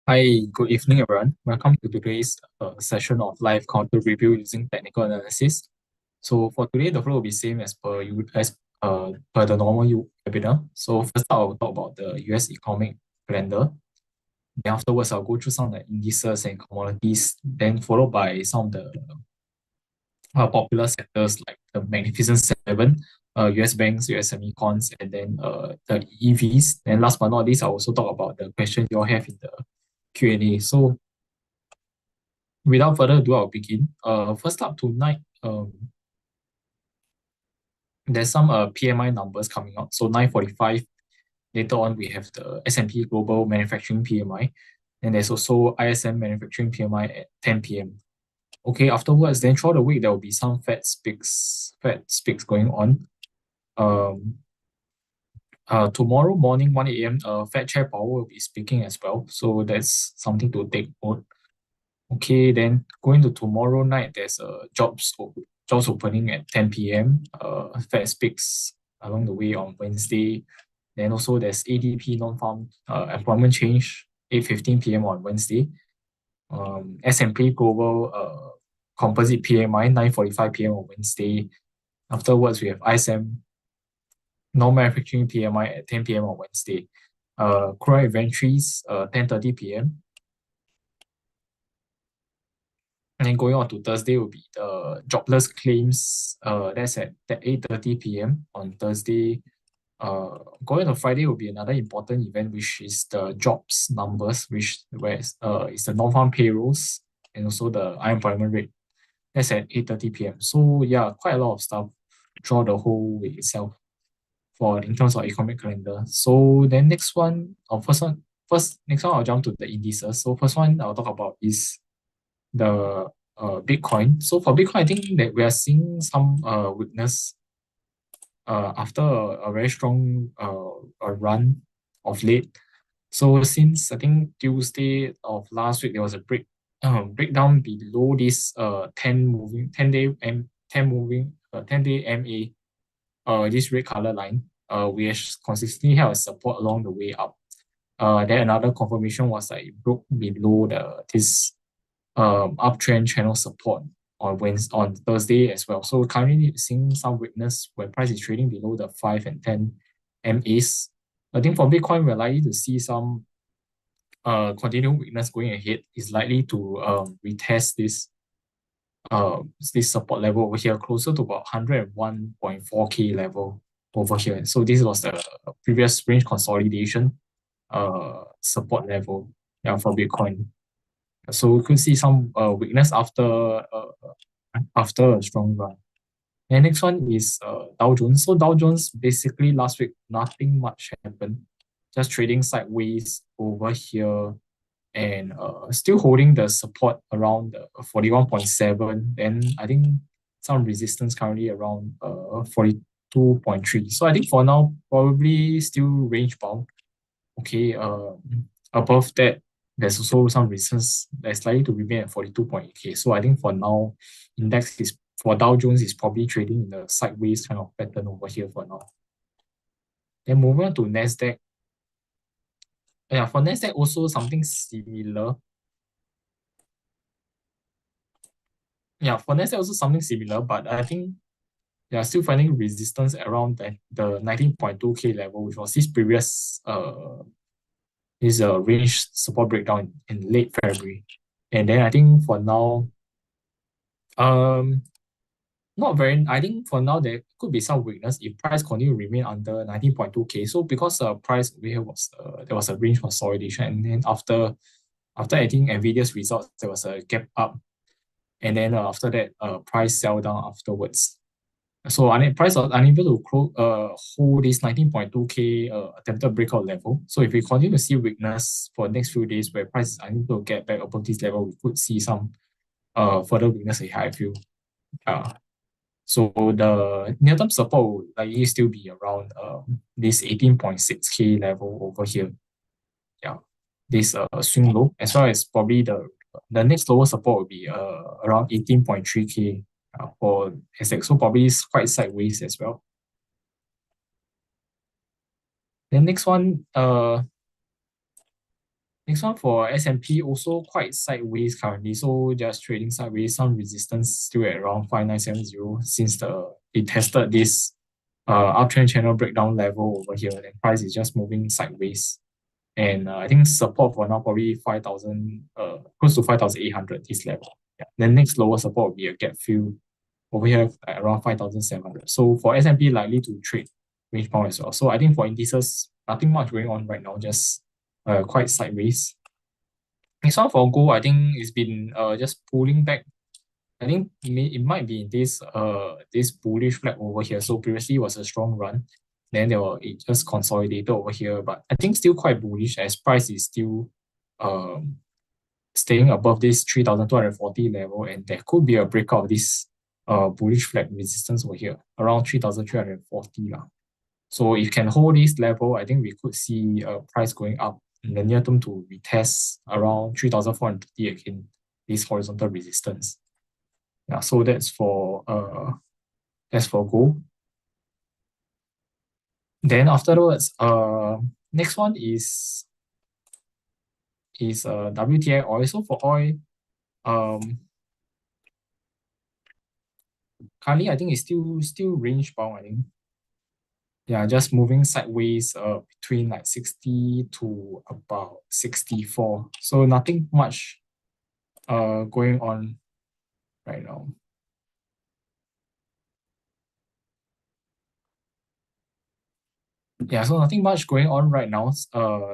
Hi, good evening, everyone. Welcome to today's session of live counter review using technical analysis. So for today, the flow will be same as per the normal webinar. So first I will talk about the US economic calendar. Then afterwards, I'll go through some of the indices and commodities. Then followed by some of the popular sectors like the Magnificent Seven, US banks, US semicons, and then the EVs. And last but not least, I'll also talk about the question you all have in the Q&A. So without further ado, I'll begin. First up tonight, there's some PMI numbers coming out. So 9:45. Later on, we have the S&P Global Manufacturing PMI, and there's also ISM Manufacturing PMI at 10 p.m. Okay, afterwards, then throughout the week there will be some Fed speaks going on. Tomorrow morning 1 a.m. Fed Chair Powell will be speaking as well. So that's something to take note. Okay, then going to tomorrow night, there's a jobs opening at 10 p.m. Fed speaks along the way on Wednesday. Then also there's ADP non-farm employment change 8:15 p.m. on Wednesday. S&P Global Composite PMI 9:45 p.m. on Wednesday. Afterwards, we have ISM non-manufacturing PMI at 10 p.m. on Wednesday. Crude inventories 10:30 p.m. And then going on to Thursday will be the jobless claims. That's at 8:30 p.m. on Thursday. Going to Friday will be another important event, which is the jobs numbers, where is the non-farm payrolls and also the unemployment rate. That's at 8:30 p.m. So yeah, quite a lot of stuff throughout the whole week itself for in terms of economic calendar. So then next one, next one I'll jump to the indices. So first one I'll talk about is the Bitcoin. So for Bitcoin, I think that we are seeing some weakness after a very strong run of late. So since I think Tuesday of last week, there was a breakdown below this 10-day MA, this red color line. We have consistently held a support along the way up. Then another confirmation was like broke below this uptrend channel support on Thursday as well. So currently seeing some weakness where price is trading below the 5 and 10 MAs. I think for Bitcoin, we're likely to see some continued weakness going ahead. Is likely to retest this support level over here closer to about 101.4K level over here. So this was the previous range consolidation support level for Bitcoin. So we could see some weakness after a strong run. And next one is Dow Jones. So Dow Jones, basically last week nothing much happened, just trading sideways over here and still holding the support around 41.7. Then I think some resistance currently around 42.3. So I think for now probably still range bound. Okay, above that there's also some resistance that's likely to remain at 42.8K. So I think for now, index is for Dow Jones is probably trading in the sideways kind of pattern over here for now. Then moving on to Nasdaq. Yeah, for Nasdaq also something similar. Yeah, for Nasdaq also something similar, but I think they are still finding resistance around the 19.2K level, which was this previous range support breakdown in late February. And then I think for now, not very. I think for now there could be some weakness if price continue to remain under 19.2K. So because price over here was there was a range consolidation, and then after I think Nvidia's results, there was a gap up, and then after that price sell down afterwards. So price was unable to hold this 19.2K attempted breakout level. So if we continue to see weakness for the next few days where price is unable to get back above this level, we could see some further weakness ahead, I feel. So the near-term support will likely still be around this 18.6K level over here. Yeah, this swing low, as well as probably the next lower support will be around 18.3K for SX. So probably it's quite sideways as well. Then next one, Next one for S&P, also quite sideways currently. So just trading sideways, some resistance still at around 5970 since it tested this uptrend channel breakdown level over here. And price is just moving sideways. And I think support for now probably 5,000, close to 5,800 this level. Yeah. Then next lower support will be a gap fill over here at around 5,700. So for S&P likely to trade range bound as well. So I think for indices, nothing much going on right now, just quite sideways. Next one for gold, I think it's been just pulling back. I think it might be in this bullish flag over here. So previously it was a strong run, then it just consolidated over here. But I think still quite bullish as price is still staying above this 3,240 level, and there could be a breakout of this bullish flag resistance over here around 3,340 lah. So if you can hold this level, I think we could see price going up in the near term to retest around 3,450 again, this horizontal resistance. Yeah, so that's for gold. Then afterwards, next one is WTI oil. So for oil, currently I think it's still range bound, I think. Yeah, just moving sideways between like 60 to about 64. So nothing much going on right now. Yeah, so nothing much going on right now.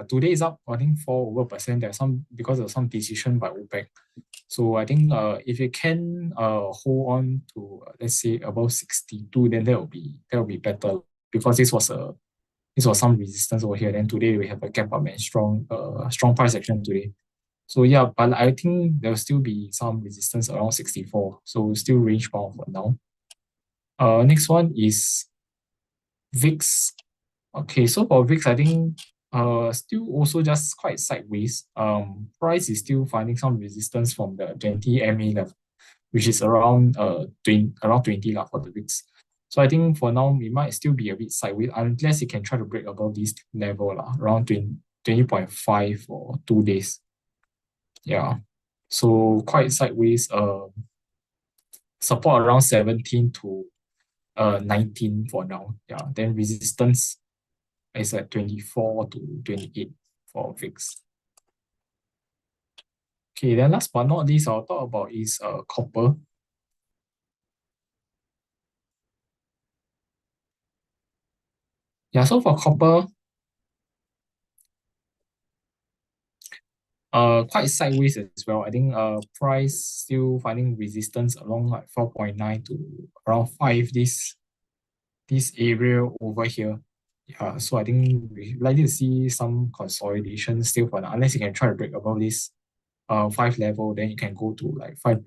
Today is up, I think 4%. There's some because of some decision by OPEC. So I think if you can hold on to let's say above 62, then that will be better because this was some resistance over here. Then today we have a gap up and strong price action today. So yeah, but I think there will still be some resistance around 64. So still range bound for now. Next one is VIX. Okay, so for VIX, I think still also just quite sideways. Price is still finding some resistance from the 20 MA level, which is around 20 lah for the VIX. So I think for now it might still be a bit sideways unless it can try to break above this level lah, around 20.5 for 2 days. Yeah. So quite sideways. Support around 17 to 19 for now. Yeah. Then resistance is at 24 to 28 for VIX. Okay, then last but not least, I'll talk about is copper. Yeah, so for copper, quite sideways as well. I think price still finding resistance along like 4.9 to around 5 this area over here. Yeah, so I think we likely to see some consolidation still for now, unless you can try to break above this 5 level, then you can go to like like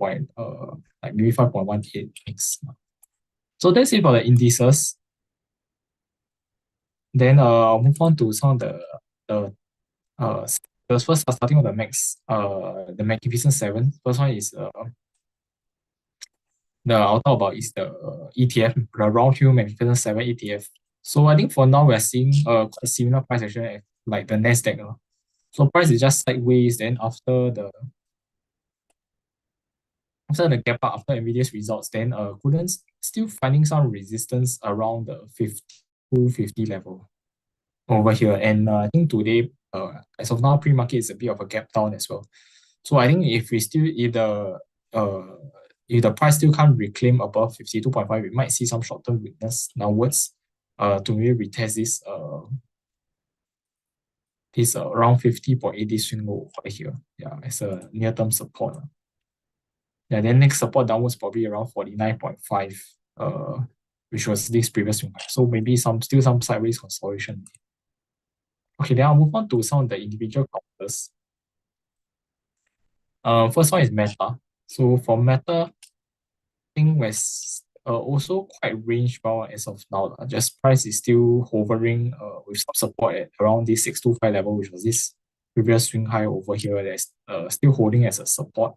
maybe 5.18 next. So that's it for the indices. Then I'll move on to some of the first starting with the Magnificent 7. First one is I'll talk about is the ETF, the Roundhill Magnificent 7 ETF. So I think for now we're seeing quite similar price action like the Nasdaq. So price is just sideways. Then after the gap up after NVIDIA's results, then couldn't still finding some resistance around the 250 level over here. And I think today, as of now, pre-market is a bit of a gap down as well. So I think if the price still can't reclaim above 52.5, we might see some short-term weakness downwards to maybe retest this around 50.8 swing low over here. Yeah, as a near-term support. Yeah, then next support downwards probably around 49.5, which was this previous swing high. So maybe still some sideways consolidation. Okay, then I'll move on to some of the individual counters. First one is Meta. So for Meta, I think we're also quite range bound as of now. Just price is still hovering with some support at around this 625 level, which was this previous swing high over here that's still holding as a support.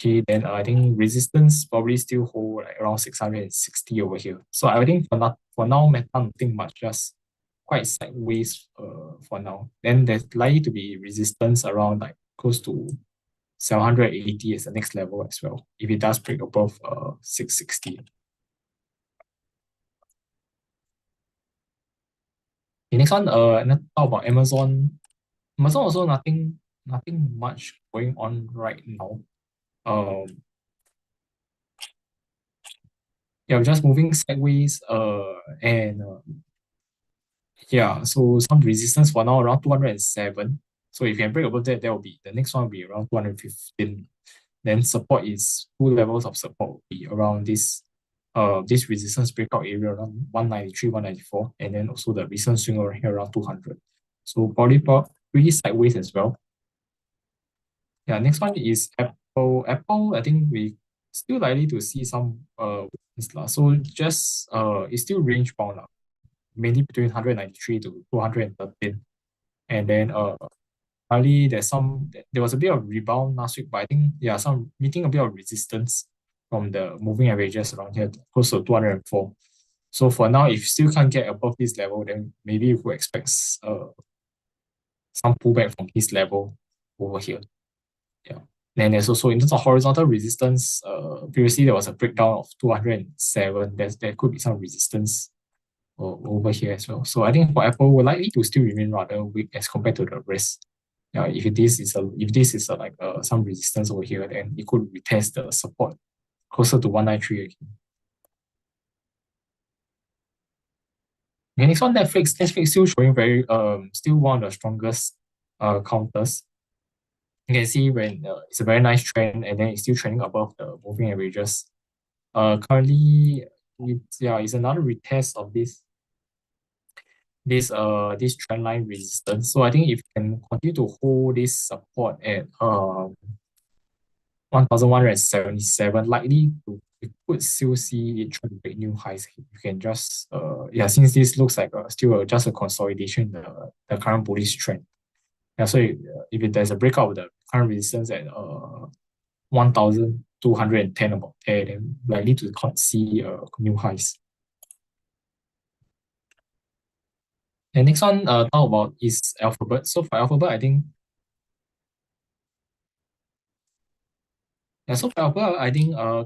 Okay, then I think resistance probably still hold like around 660 over here. So I think for now, Meta nothing much, just quite sideways for now. Then there's likely to be resistance around like close to 780 as the next level as well, if it does break above 660. The next one, talk about Amazon. Amazon also nothing much going on right now. Yeah, we're just moving sideways. And yeah, so some resistance for now around 207. So if you can break above that, that will be the next one will be around 215. Then support is two levels of support will be around this resistance breakout area around 193, 194, and then also the recent swing over here around 200. So probably pretty sideways as well. Yeah, next one is Apple. Apple, I think we still likely to see some weakness lah. So just it's still range bound lah, mainly between 193 to 213. And then finally there was a bit of rebound last week, but I think some meeting a bit of resistance from the moving averages around here, close to 204. So for now, if still can't get above this level, then maybe we expect some pullback from this level over here. Yeah. Then there's also in terms of horizontal resistance, previously there was a breakdown of 207. There could be some resistance over here as well. So I think for Apple, we're likely to still remain rather weak as compared to the rest. Yeah, if this is like some resistance over here, then it could retest the support closer to 193 again. Okay, next one, Netflix. Netflix still showing very still one of the strongest counters. You can see when it's a very nice trend, and then it's still trending above the moving averages. Currently, it's another retest of this trend line resistance. So I think if you can continue to hold this support at 1,177, likely we could still see it try to break new highs. You can just since this looks like still just a consolidation in the current bullish trend. Yeah, so if there's a breakout of the current resistance at 1,210 about there, then likely to see new highs. And next one, talk about is Alphabet. So for Alphabet, I think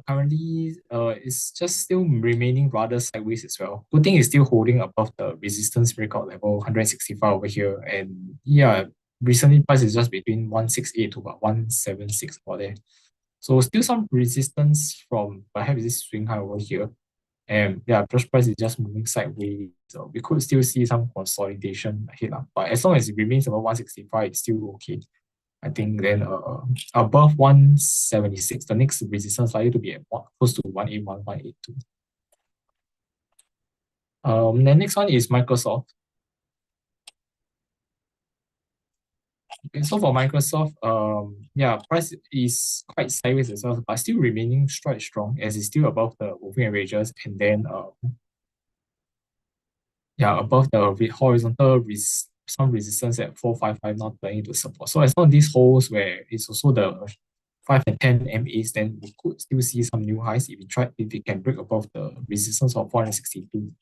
currently it's just still remaining rather sideways as well. Good thing is still holding above the resistance breakout level 165 over here, and recently price is just between 168 to about 176 about there. So still some resistance from perhaps this swing high over here. And just price is just moving sideways. So we could still see some consolidation ahead. But as long as it remains above 165, it's still okay. I think then above 176, the next resistance likely to be at close to 181, 182. The next one is Microsoft. Okay, so for Microsoft, price is quite sideways as well, but still remaining quite strong as it's still above the moving averages, and then above the horizontal some resistance at 455 not planning to support. So as long as this holds where it's also the 5 and 10 MAs, then we could still see some new highs if it can break above the resistance of 462.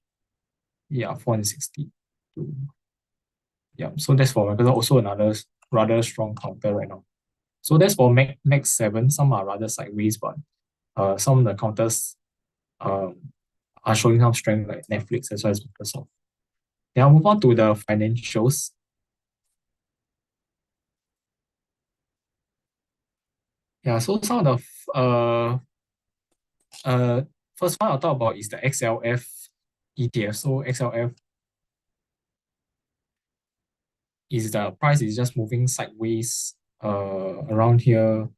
Yeah, 462. Yeah, so that's for Microsoft, also another rather strong counter right now. So that's for Mac 7. Some are rather sideways, but some of the counters are showing some strength like Netflix as well as Microsoft. Then I'll move on to the financials. Yeah, so some of the first one I'll talk about is the XLF ETF. So XLF is the price is just moving sideways around here.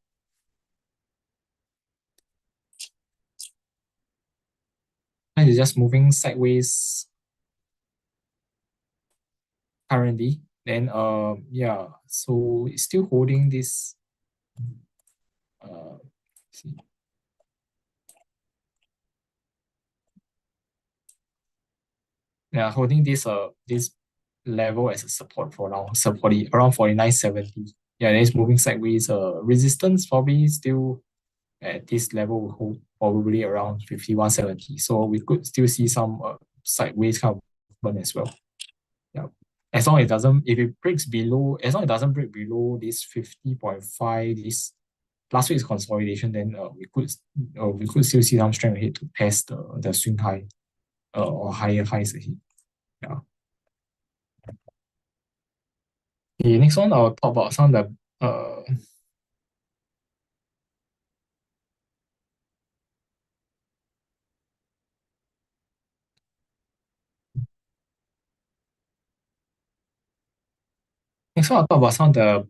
Price is just moving sideways currently. Then so it's still holding this see. Yeah, holding this level as a support for now, around 49.70. Yeah, then it's moving sideways. Resistance probably still at this level will hold probably around 51.70. So we could still see some sideways kind of movement as well. Yeah, as long as it doesn't, if it breaks below, as long as it doesn't break below this 50.5, this last week's consolidation, then we could still see some strength ahead to test the swing high or higher highs ahead. Yeah. Okay, next one I'll talk about some of the next one I'll talk about some of the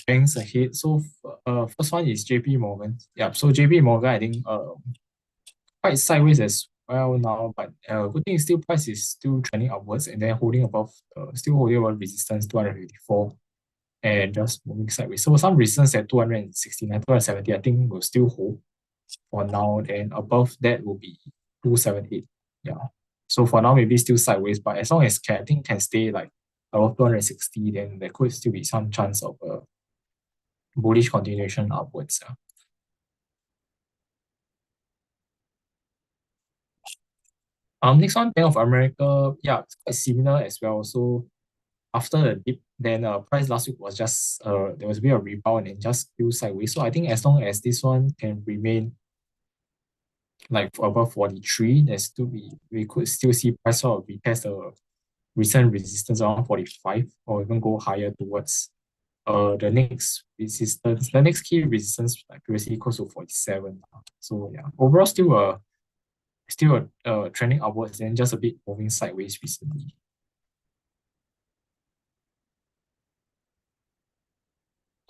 banks ahead. So first one is JP Morgan. Yeah, so JP Morgan I think quite sideways as well now, but good thing is still price is still trending upwards and then holding above still holding above resistance 254 and just moving sideways. So some resistance at 269, 270, I think will still hold for now. Then above that will be 278. Yeah. So for now, maybe still sideways, but as long as I think can stay like above 260, then there could still be some chance of a bullish continuation upwards. Yeah. Next one, Bank of America, yeah, it's quite similar as well. So after the dip, then price last week was just there was a bit of rebound and just still sideways. So I think as long as this one can remain like above 43, there's still we could still see price sort of retest the recent resistance around 45 or even go higher towards the next resistance, the next key resistance like previously close to 47. So yeah, overall still trending upwards and just a bit moving sideways recently.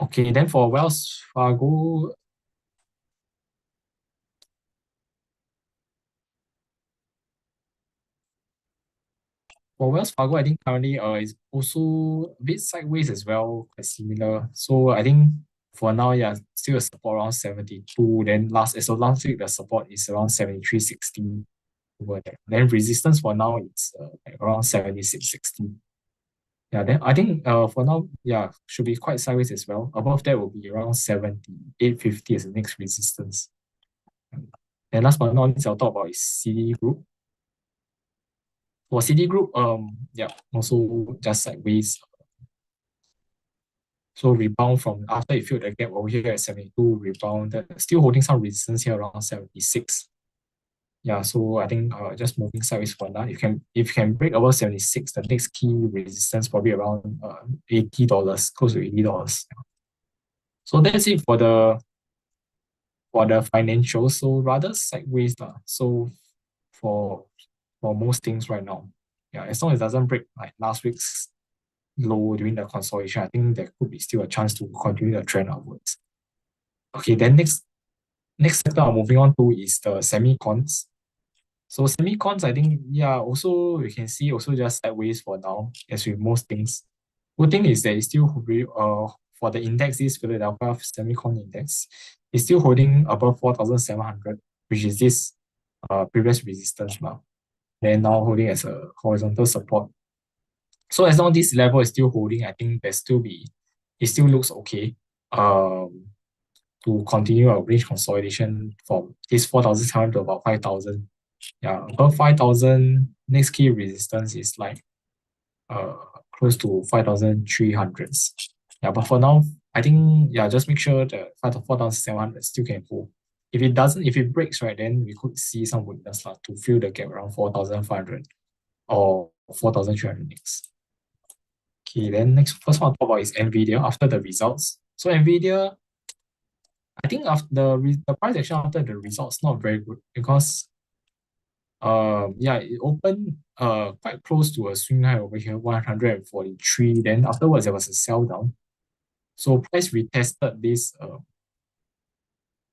Okay, then for Wells Fargo, I think currently is also a bit sideways as well, quite similar. So I think for now, yeah, still a support around 72. Then last week the support is around 73.60 over there. Then resistance for now it's like around 76.60. Yeah, then I think for now, yeah, should be quite sideways as well. Above that will be around 78.50 as the next resistance. And last but not least, I'll talk about is CD Group. For CD Group, yeah, also just sideways. So rebound from after it filled the gap over here at 72, rebounded, still holding some resistance here around 76. Yeah, so I think just moving sideways for now. If you can break above 76, the next key resistance probably around $80, close to $80. So that's it for the financials. So rather sideways lah. So for most things right now. Yeah, as long as it doesn't break like last week's low during the consolidation, I think there could be still a chance to continue the trend upwards. Okay, then next sector I'm moving on to is the semicons. So semicons, I think, yeah, also you can see also just sideways for now, as with most things. Good thing is that it's still for the index, this Philadelphia Semicon Index, is still holding above 4,700, which is this previous resistance now. Then now holding as a horizontal support. So as long as this level is still holding, I think it still looks okay. To continue our range consolidation from this 4,700 to about 5,000. Yeah, above 5,000, next key resistance is like uh close to 5,300s. Yeah, but for now, I think yeah, just make sure that 4,700 still can hold. If it breaks, right, then we could see some weakness to fill the gap around 4,500 or 4,300 next. Okay, then first one I'll talk about is Nvidia after the results. So Nvidia, I think after the price action after the results not very good because yeah, it opened quite close to a swing high over here, 143. Then afterwards there was a sell down. So price retested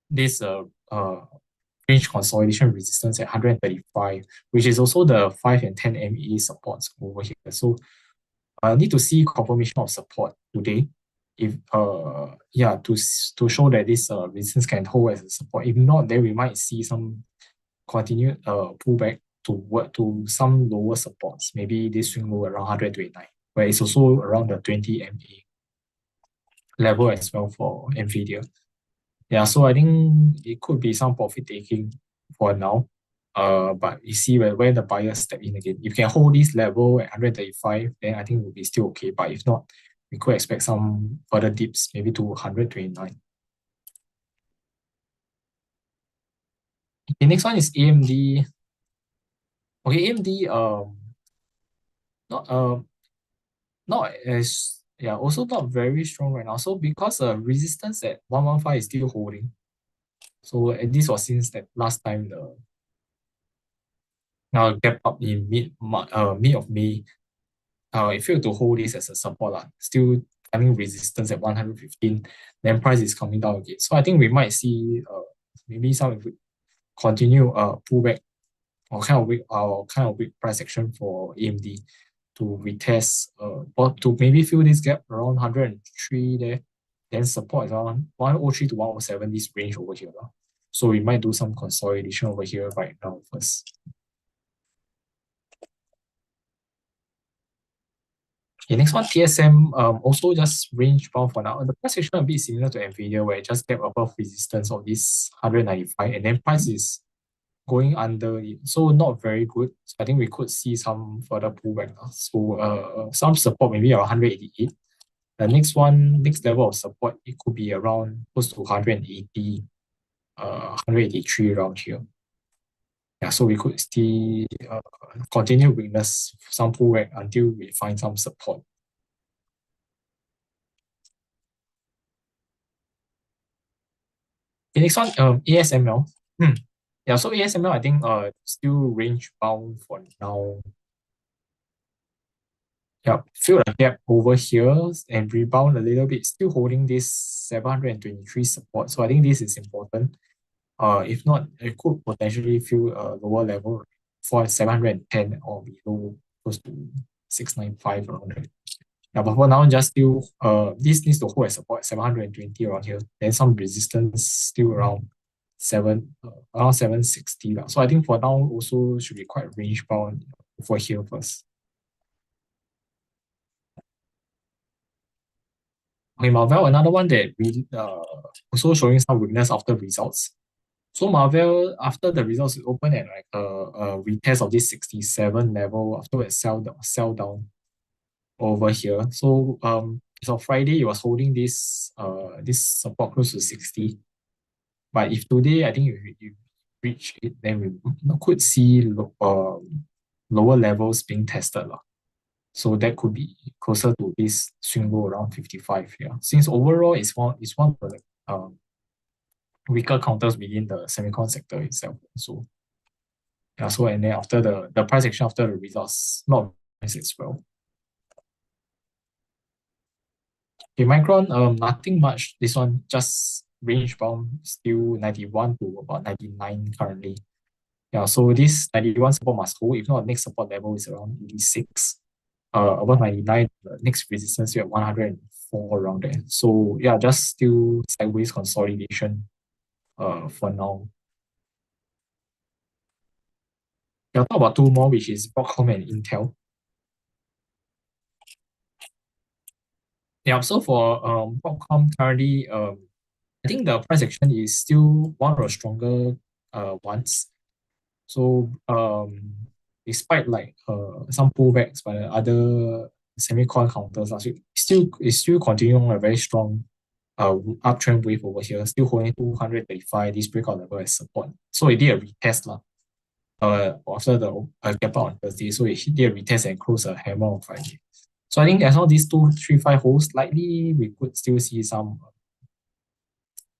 this range consolidation resistance at 135, which is also the 5 and 10 MA supports over here. So I need to see confirmation of support today. If yeah, to show that this resistance can hold as a support. If not, then we might see some continued pullback to some lower supports. Maybe this swing low around 129, where it's also around the 20 MA level as well for Nvidia. Yeah, so I think it could be some profit taking for now. But you see where the buyers step in again. If you can hold this level at 135, then I think we'll be still okay. But if not, we could expect some further dips, maybe to 129. The next one is AMD. Okay, AMD not not as yeah, also not very strong right now. So because resistance at 115 is still holding. So and this was since that last time the gap up in mid of May. It failed to hold this as a support lah. Still finding resistance at 115. Then price is coming down again. So I think we might see maybe some continue pullback or kind of weak price action for AMD to retest or to maybe fill this gap around 103 there. Then support is around 103 to 107, this range over here. So we might do some consolidation over here right now first. Okay, next one, TSM, also just range bound for now. The price action a bit similar to NVIDIA, where it just kept above resistance of this 195, and then price is going under it. So not very good. So I think we could see some further pullback. So some support maybe around 188. The next level of support, it could be around close to 180, 183 around here. Yeah, so we could see continue witness some pullback until we find some support. The next one, ASML. Yeah, so ASML, I think still range bound for now. Yeah, fill a gap over here and rebound a little bit, still holding this 723 support. So I think this is important. If not, it could potentially fill a lower level for 710 or below, close to 695 around there. Yeah, but for now, just still this needs to hold as support 720 around here. Then some resistance still around around 760. So I think for now also should be quite range bound for here first. Okay, Marvel, another one that we also showing some weakness after results. So Marvel, after the results open at like a retest of this 67 level, afterwards sell down over here. So so Friday it was holding this support close to 60. But if today I think you reach it, then we could see lower levels being tested. So that could be closer to this swing low around 55 here. Since overall it's one of the weaker counters within the semicon sector itself. So yeah, so and then after the price action after the results, not nice as well. Okay, Micron, nothing much. This one just range bound, still 91 to about 99 currently. Yeah, so this 91 support must hold. If not, next support level is around 86. Above 99, the next resistance here at 104 around there. So yeah, just still sideways consolidation for now. Yeah, I'll talk about two more, which is Broadcom and Intel. Yeah, so for Broadcom currently, I think the price action is still one of the stronger ones. So despite like some pullbacks by the other semicon counters last week, it's still continuing a very strong uptrend wave over here, still holding 235, this breakout level as support. So it did a retest after the gap out on Thursday. So it did a retest and close a hammer on Friday. So I think as long as these 235 holds, likely we could still see some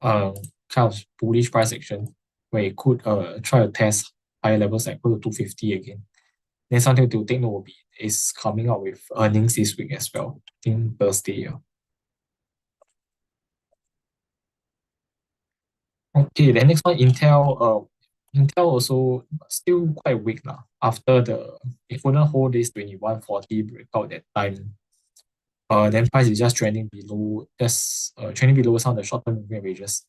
kind of bullish price action where it could try to test higher levels like close to 250 again. Then something to take note is coming out with earnings this week as well. I think Thursday. Okay, the next one, Intel. Intel also still quite weak now. After it couldn't hold this 2140 breakout that time. Then price is just trending below, trending below some of the short-term moving averages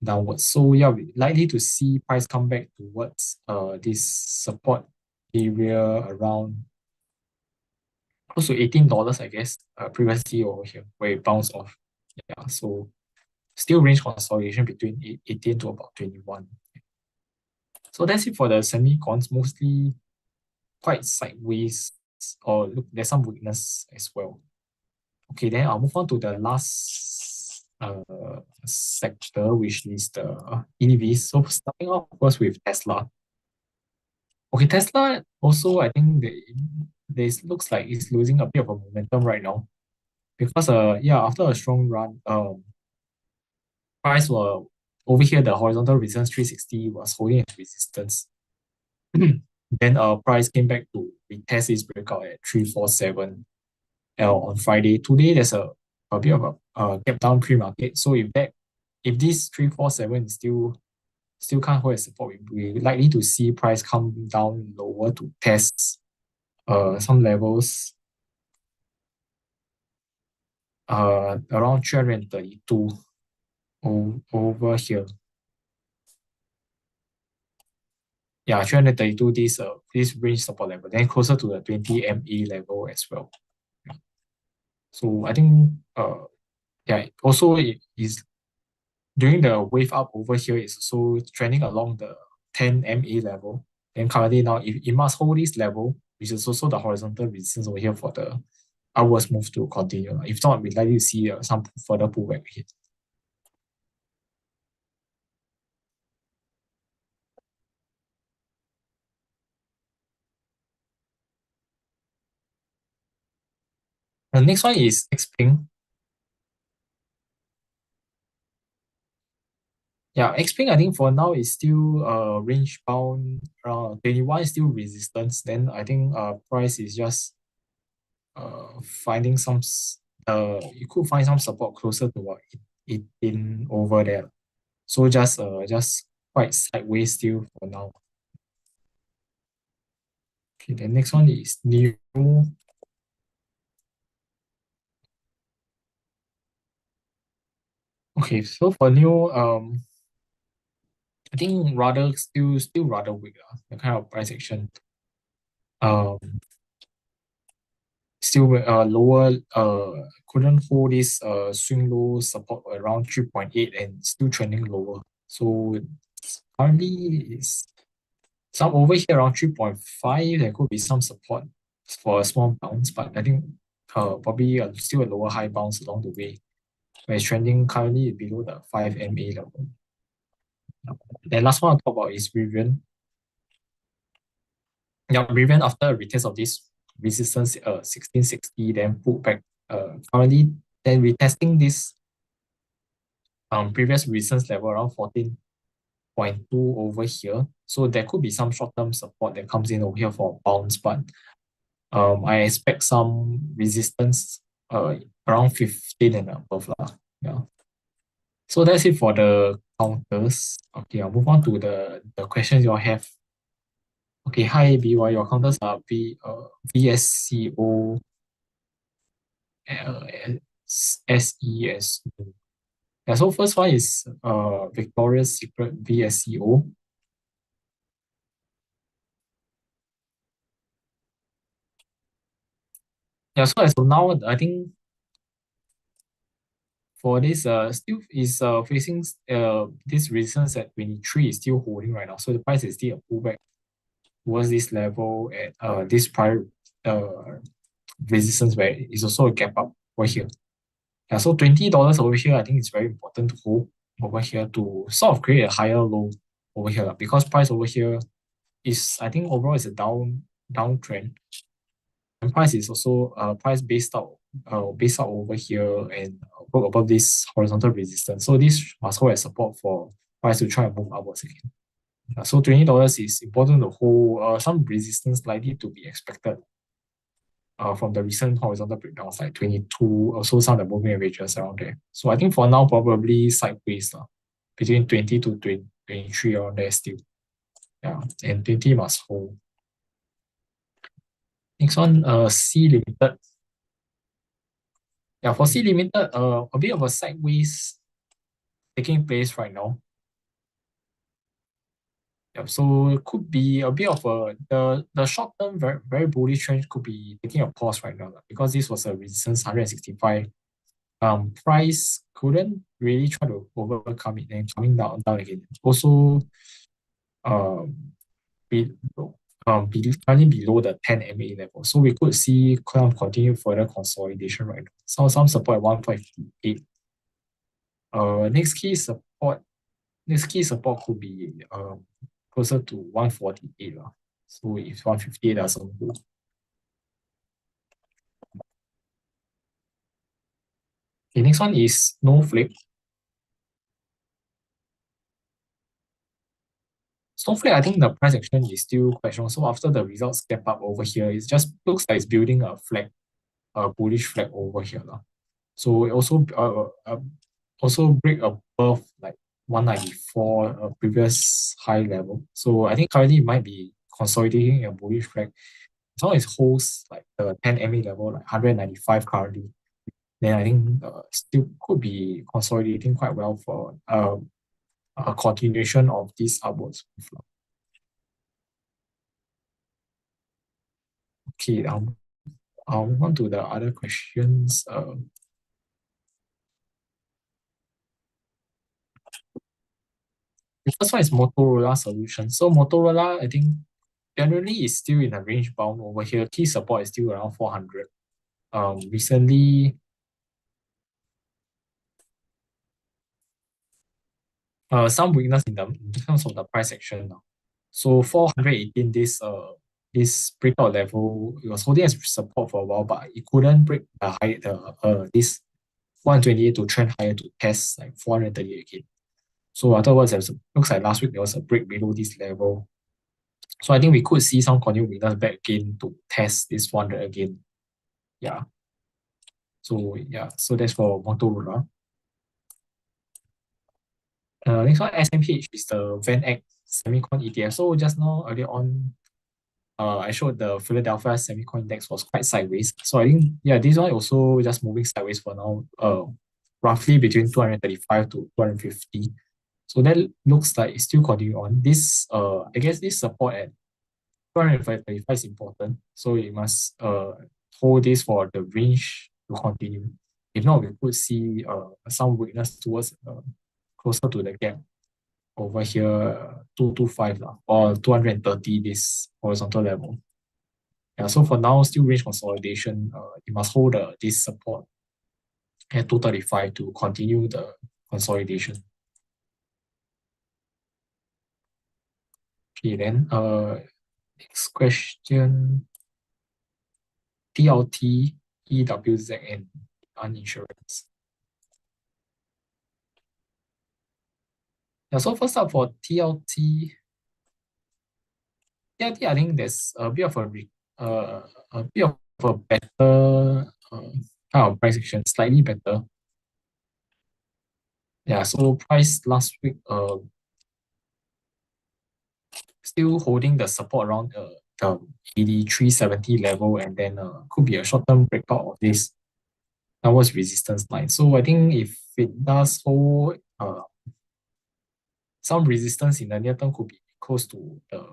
downwards. So yeah, we likely to see price come back towards this support area around close to $18, I guess, previously over here, where it bounced off. Yeah, so still range consolidation between 18 to about 21. So that's it for the semicons, mostly quite sideways, or look, there's some weakness as well. Okay, then I'll move on to the last sector, which is the EVs. So starting off first with Tesla. Okay, Tesla also, I think this looks like it's losing a bit of a momentum right now because yeah, after a strong run, price were over here, the horizontal resistance 360 was holding its resistance. Then price came back to retest its breakout at 347 on Friday. Today there's a bit of a gap down pre-market. So if this 347 is still can't hold as support, we likely to see price come down lower to test some levels around 332 over here. Yeah, 332 this range support level, then closer to the 20 MA level as well. Yeah. So I think yeah, also it is during the wave up over here, it's also trending along the 10 MA level. Then currently now it must hold this level, which is also the horizontal resistance over here for the upwards move to continue. If not, we'd likely to see some further pullback here. The next one is Xpeng. Yeah, Xpeng, I think for now is still range bound around 21 is still resistance. Then I think price is just finding you could find some support closer to what it in over there. So just quite sideways still for now. Okay, the next one is new. Okay, so for new, I think rather still rather weak, the kind of price action. Um, still lower, couldn't hold this swing low support around 3.8 and still trending lower. So currently is some over here around 3.5. There could be some support for a small bounce, but I think probably still a lower high bounce along the way. Where it's trending currently below the 5 MA level. The last one I'll talk about is Rivian. Yeah, Rivian after a retest of this resistance 1660, then pulled back. Currently, then retesting this previous resistance level around 14.2 over here. So there could be some short-term support that comes in over here for a bounce, but I expect some resistance around 15 and above lah. Yeah. So that's it for the counters. Okay, I'll move on to the questions you all have. Okay, hi BY, your counters are VSCO, SES. Yeah, so first one is Victoria's Secret VSCO. Yeah, so as of now, I think for this still is facing this resistance at 23 is still holding right now. So the price is still a pullback towards this level at this prior uh resistance where it's also a gap up over here. Yeah, so $20 over here, I think it's very important to hold over here to sort of create a higher low over here because price over here is, I think overall is a downtrend, and price is also price based out over here and broke above this horizontal resistance. So this must hold as support for price to try and move upwards again. So $20 is important to hold some resistance likely to be expected from the recent horizontal breakdowns like 22, also some of the moving averages around there. So I think for now, probably sideways between 20 to 23 around there still. Yeah, and 20 must hold. Next one, C Limited. Yeah, for C Limited, a bit of a sideways taking place right now. Yeah, so it could be a bit of the short term very bullish trend could be taking a pause right now because this was a resistance 165. Price couldn't really try to overcome it and coming down again. Also, below, currently below the 10 MA level. So we could see continue further consolidation right now. So some support at 158. Next key support could be closer to 148. So if 158 doesn't hold. Okay, next one is Snowflake. Snowflake, I think the price action is still quite strong. So after the results step up over here, it just looks like it's building a flag, a bullish flag over here. So it also break above like 194 previous high level. So I think currently it might be consolidating a bullish flag. As long as it holds like the 10 MA level, like 195 currently, then I think still could be consolidating quite well for a continuation of this upwards move. Okay, I'll move on to the other questions. The first one is Motorola solution. So Motorola, I think generally is still in a range bound over here. Key support is still around 400. Recently, some weakness in terms of the price action now. So 418, this breakout level, it was holding as support for a while, but it couldn't break this 128 to trend higher to test like 430 again. So afterwards, it looks like last week there was a break below this level. So I think we could see some continued weakness back again to test this 400 again. Yeah. So that's for Motorola. Next one, SMH is the VanEck Semicon ETF. So just now, earlier on, I showed the Philadelphia Semicon Index was quite sideways. So I think, yeah, this one also just moving sideways for now, roughly between 235 to 250. So that looks like it's still continuing on. I guess this support at 235 is important. So it must hold this for the range to continue. If not, we could see some weakness towards closer to the gap over here, 225 or 230, this horizontal level. Yeah, so for now, still range consolidation, it must hold this support at 235 to continue the consolidation. Okay, then next question, TLT, EWZ, and uninsurance. Yeah, so first up for TLT, I think there's a bit of a better kind of price action, slightly better. Yeah, so price last week still holding the support around the 83.70 level, and then could be a short-term breakout of this downwards resistance line. So I think if it does hold some resistance in the near term, could be close to the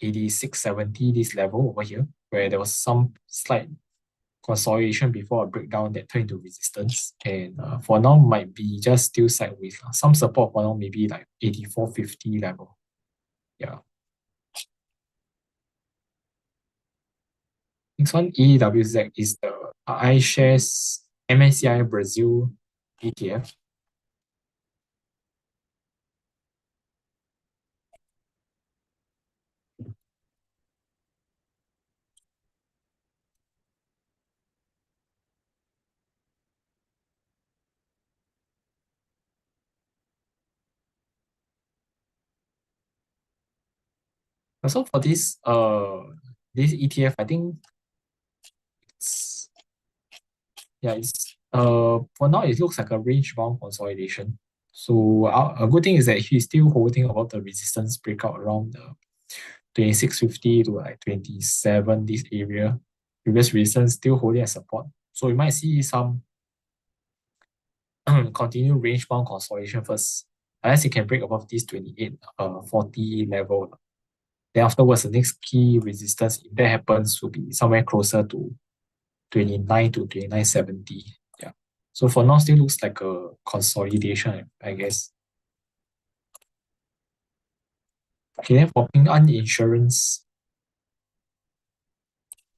86.70, this level over here, where there was some slight consolidation before a breakdown that turned into resistance. And for now, might be just still sideways. Some support for now, maybe like 84.50 level. Yeah. Next one, EWZ is the iShares MSCI Brazil ETF. So for this ETF, I think it's for now it looks like a range bound consolidation. So a good thing is that he's still holding about the resistance breakout around the 26.50 to like 27, this area. Previous resistance still holding as support. So we might see some continued range bound consolidation first. Unless it can break above this 28.40 level. Then afterwards, the next key resistance, if that happens, will be somewhere closer to 29 to 29.70. Yeah. So for now, still looks like a consolidation, I guess. Okay, then for Ping An Insurance,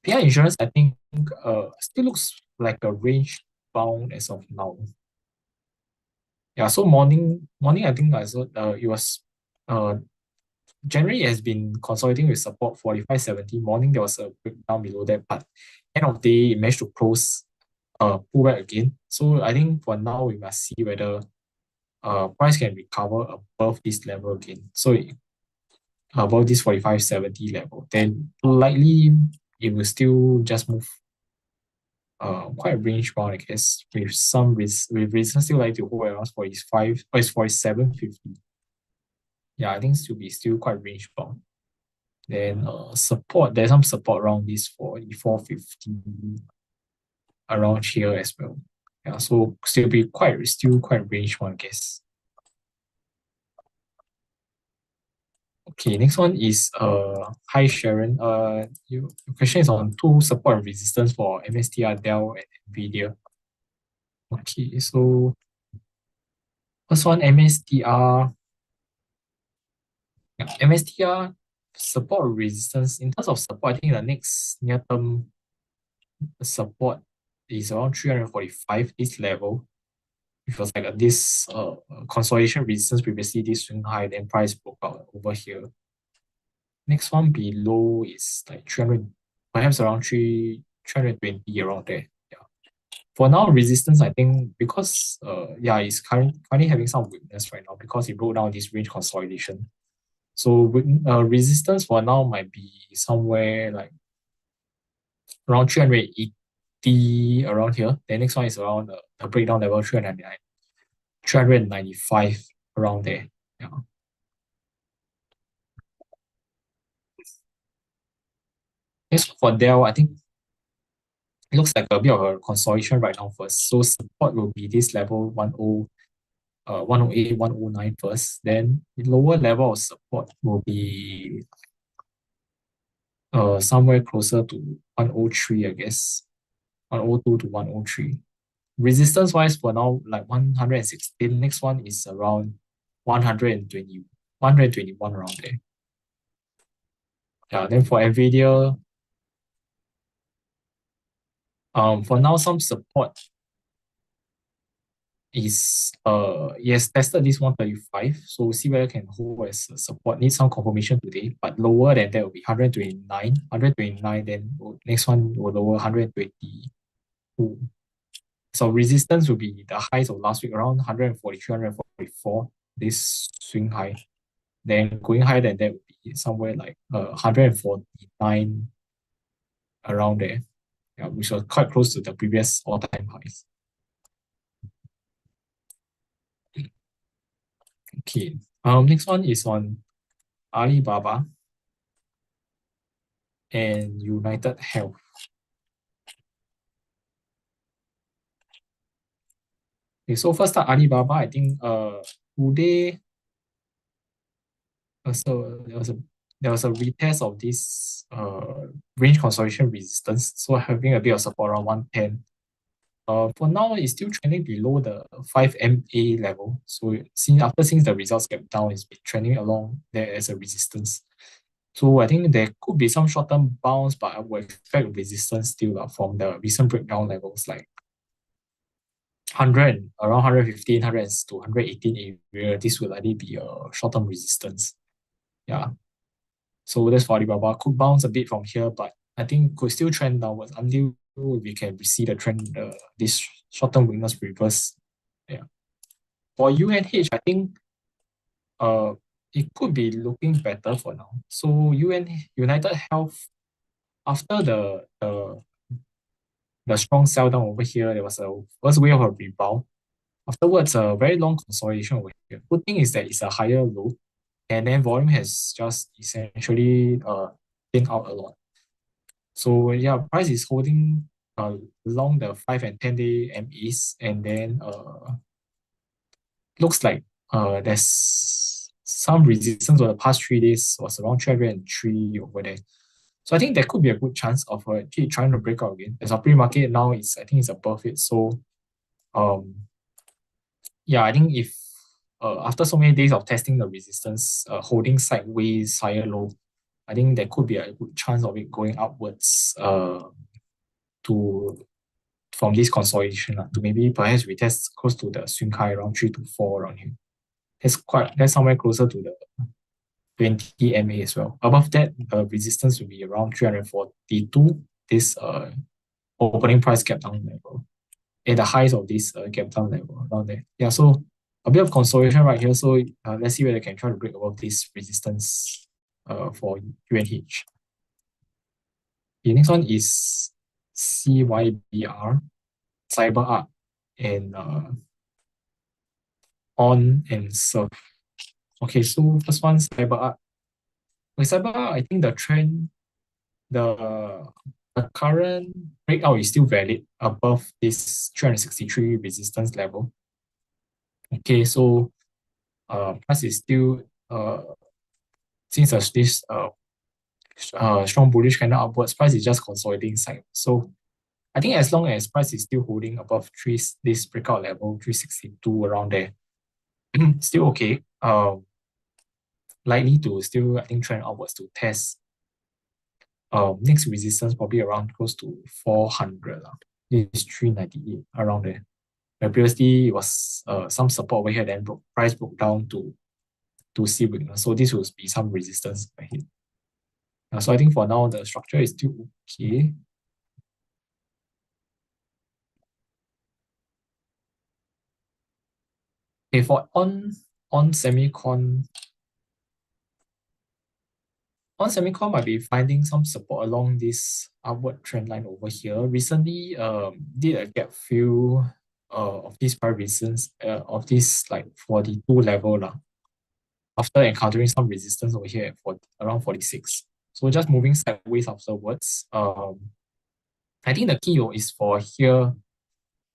I think still looks like a range bound as of now. Yeah, so morning I think I saw it was uh generally it has been consolidating with support 45.70. Morning there was a breakdown below that, but end of day it managed to close pull back again. So I think for now we must see whether price can recover above this level again. So above this 45.70 level, then likely it will still just move quite range bound, I guess, with some risk with reasons still like to hold around 45 or it's 47.50. Yeah, I think it will be still quite range bound. Then support, there's some support around this 44.50 around here as well. Yeah, so still quite range bound, I guess. Okay, next one is hi Sharon. Your question is on two support and resistance for MSTR, Dell, and Nvidia. Okay, so first one MSTR. Yeah, MSTR support resistance. In terms of support, I think the next near term support is around 345, this level. Which was like this consolidation resistance previously, this swing high, then price broke out over here. Next one below is like 300, perhaps around 320 around there. Yeah. For now, resistance, I think because yeah, it's currently having some weakness right now because it broke down this range consolidation. So resistance for now might be somewhere like around 380 around here. The next one is around the breakdown level 399, 395 around there. Yeah. Next for Dell, I think it looks like a bit of a consolidation right now first. So support will be this level 108, 109 first. Then the lower level of support will be somewhere closer to 103, I guess. 102 to 103. Resistance wise for now, like 116. Next one is around 120, 121 around there. Yeah, then for Nvidia, for now some support is yes tested this 135, so we'll see whether it can hold as a support. Need some confirmation today, but lower than that will be 129, then next one will lower 122. So resistance will be the highs of last week around 143, 144, this swing high. Then going higher than that would be somewhere like 149 around there, yeah, which was quite close to the previous all-time highs. Okay. Next one is on Alibaba and United Health. Okay, so first up Alibaba, I think today so there was a retest of this range consolidation resistance, so having a bit of support around 110. For now, it's still trending below the 5MA level. So since the results get down, it's been trending along there as a resistance. So I think there could be some short-term bounce, but I would expect resistance still from the recent breakdown levels like 100, around 115, 100 to 118 area. This will likely be a short-term resistance. Yeah. So that's for Alibaba. Could bounce a bit from here, but I think could still trend downwards until we can see the trend, this short-term weakness reverse. Yeah. For UNH, I think it could be looking better for now. So United Health, after the strong sell down over here, there was a first wave of a rebound. Afterwards, a very long consolidation over here. Good thing is that it's a higher low, and then volume has just essentially thinned out a lot. So yeah, price is holding along the 5 and 10-day MAs, and then looks like there's some resistance over the past 3 days was around 303 over there. So I think there could be a good chance of actually trying to break out again. As our pre-market now is, I think it's above it. So yeah, I think if after so many days of testing the resistance, holding sideways, higher low, I think there could be a good chance of it going upwards to from this consolidation to maybe perhaps we test close to the swing high around 3 to 4 around here. That's somewhere closer to the 20 MA as well. Above that, the resistance will be around 342. This opening price gap down level at the highs of this gap down level around there. Yeah, so a bit of consolidation right here. So let's see whether they can try to break above this resistance for UNH. The next one is CYBR, CyberArk, and On and Surf. Okay, so first one, CyberArk. With CyberArk, I think the trend, the current breakout is still valid above this 363 resistance level. Okay, so price is still since this strong bullish candle upwards, price is just consolidating side. So I think as long as price is still holding above this breakout level 362 around there, still okay. Likely to still I think trend upwards to test next resistance probably around close to 400. This is 398 around there. Where previously it was some support over here, then price broke down to see weakness. So this will be some resistance ahead. So I think for now the structure is still okay. Okay, for on semicon might be finding some support along this upward trend line over here. Recently, did a gap fill of these price resistance of this like 42 level after encountering some resistance over here at around 46. So just moving sideways afterwards. I think the key is for here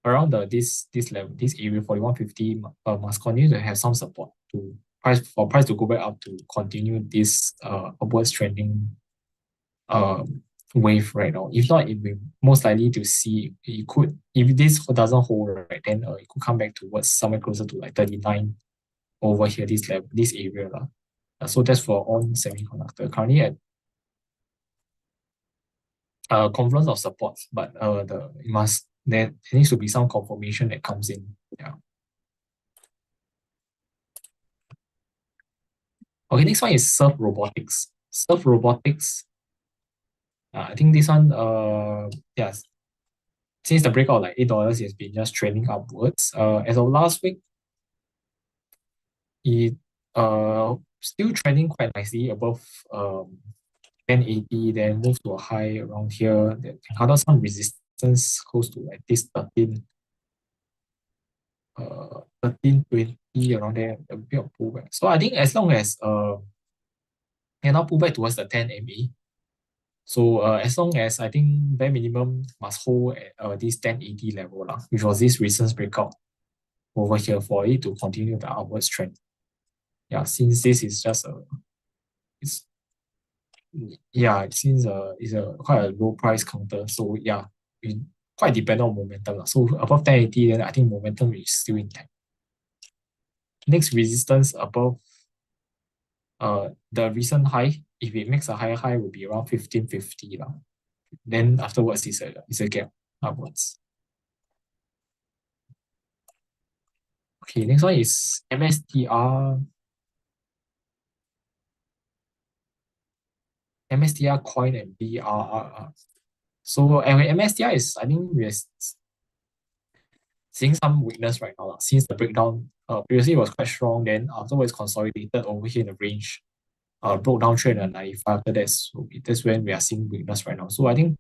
around this level, this area 4150 must continue to have some support to price to go back up to continue this upwards trending wave right now. If not, it will most likely to see it could, if this doesn't hold right, then it could come back towards somewhere closer to like 39 over here, this level, this area. So that's for on semiconductor. Currently at confluence of supports, but there needs to be some confirmation that comes in. Yeah. Okay, next one is Surf Robotics. Surf Robotics. I think this one, yes, since the breakout like $8, it has been just trending upwards. As of last week, it still trending quite nicely above 1080, then move to a high around here. Then encounter some resistance close to like this 1320 around there, a bit of pullback. So I think as long as now pull back towards the 10 MA. So as long as I think bare minimum must hold at this 1080 level, which was this recent breakout over here for it to continue the upwards trend. Yeah, since this is just since it's a quite a low price counter. So yeah, it quite dependent on momentum. So above 1080, then I think momentum is still intact. Next resistance above the recent high, if it makes a higher high, will be around 1550. Then afterwards is a gap upwards. Okay, next one is MSTR. MSTR coin and BRRR. So MSTR is, I think we're seeing some weakness right now. Since the breakdown previously was quite strong, then afterwards consolidated over here in the range, broke down 395. After that's when we are seeing weakness right now. So I think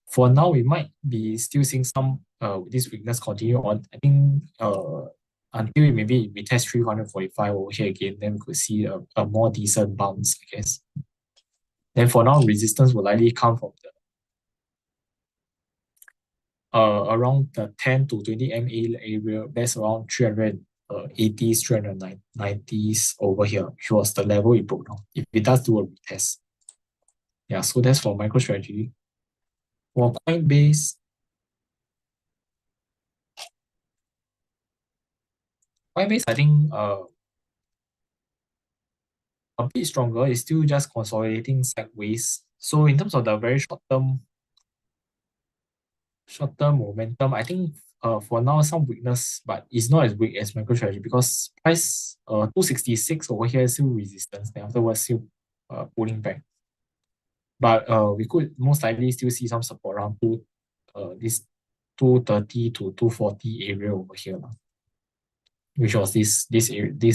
for now we might be still seeing some this weakness continue on. I think until maybe we test 345 over here again, then we could see a more decent bounce, I guess. Then for now, resistance will likely come from the around the 10 to 20 MA area. That's around 380s, 390s over here, which was the level it broke down. If it does do a retest. Yeah, so that's for MicroStrategy. For Coinbase Coinbase, I think a bit stronger. It's still just consolidating sideways. So in terms of the very short term momentum, I think for now some weakness, but it's not as weak as MicroStrategy because price 266 over here is still resistance. Then afterwards still pulling back. But we could most likely still see some support around this 230 to 240 area over here, which was this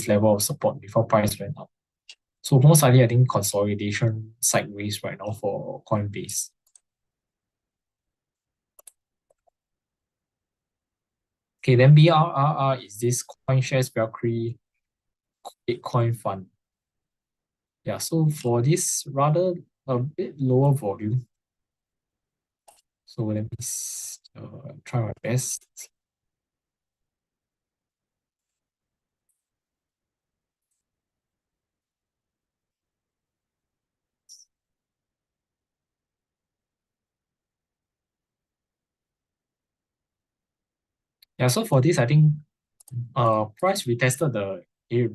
level of support before price went up. So most likely, I think consolidation sideways right now for Coinbase. Okay, then BRRR is this CoinShares Valkyrie Bitcoin fund. Yeah, so for this rather a bit lower volume. So let me try my best. Yeah, so for this, I think price retested the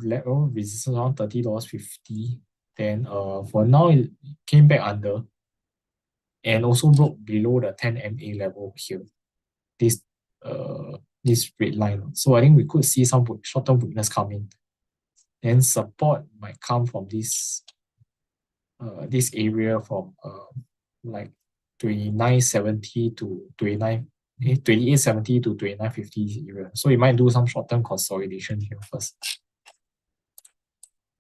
level resistance around $30.50. Then for now it came back under and also broke below the 10 MA level here. This this red line. So I think we could see some short-term weakness coming. Then support might come from this area from like 2970 to 2870 to 2950 area. So it might do some short-term consolidation here first.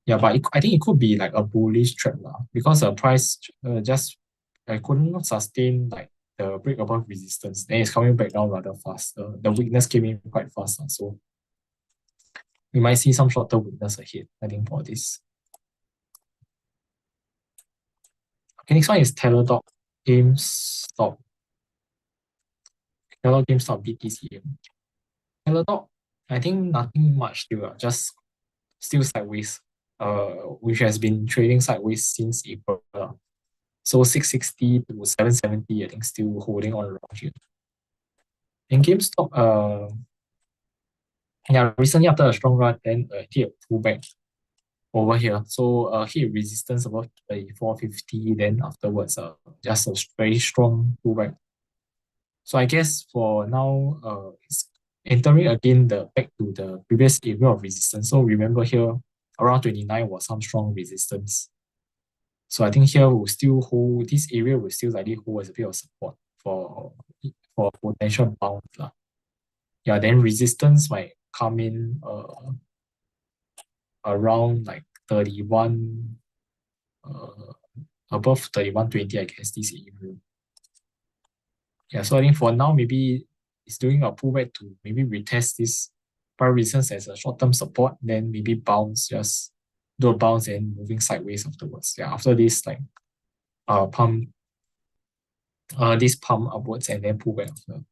Yeah, but I think it could be like a bullish trend because the price just could not sustain like the break above resistance. Then it's coming back down rather fast. The weakness came in quite fast. So we might see some short-term weakness ahead, I think, for this. Okay, next one is Teladoc GameStop. Teladoc GameStop BTC. Teladoc, I think nothing much still, just still sideways, which has been trading sideways since April. So 660 to 770, I think still holding on around here. In GameStop, yeah, recently after a strong run, then hit a pullback over here. So hit resistance above 3450, then afterwards just a very strong pullback. So I guess for now, it's entering again back to the previous area of resistance. So remember here, around 29 was some strong resistance. So I think here we'll still hold, this area will still likely hold as a bit of support for potential bounce. Yeah, then resistance might come in around like 31, above 3120, I guess, this area. Yeah, so I think for now, maybe it's doing a pullback to maybe retest this price resistance as a short-term support, then maybe bounce, just do a bounce and moving sideways afterwards. Yeah, after this like pump, this pump upwards and then pull back after.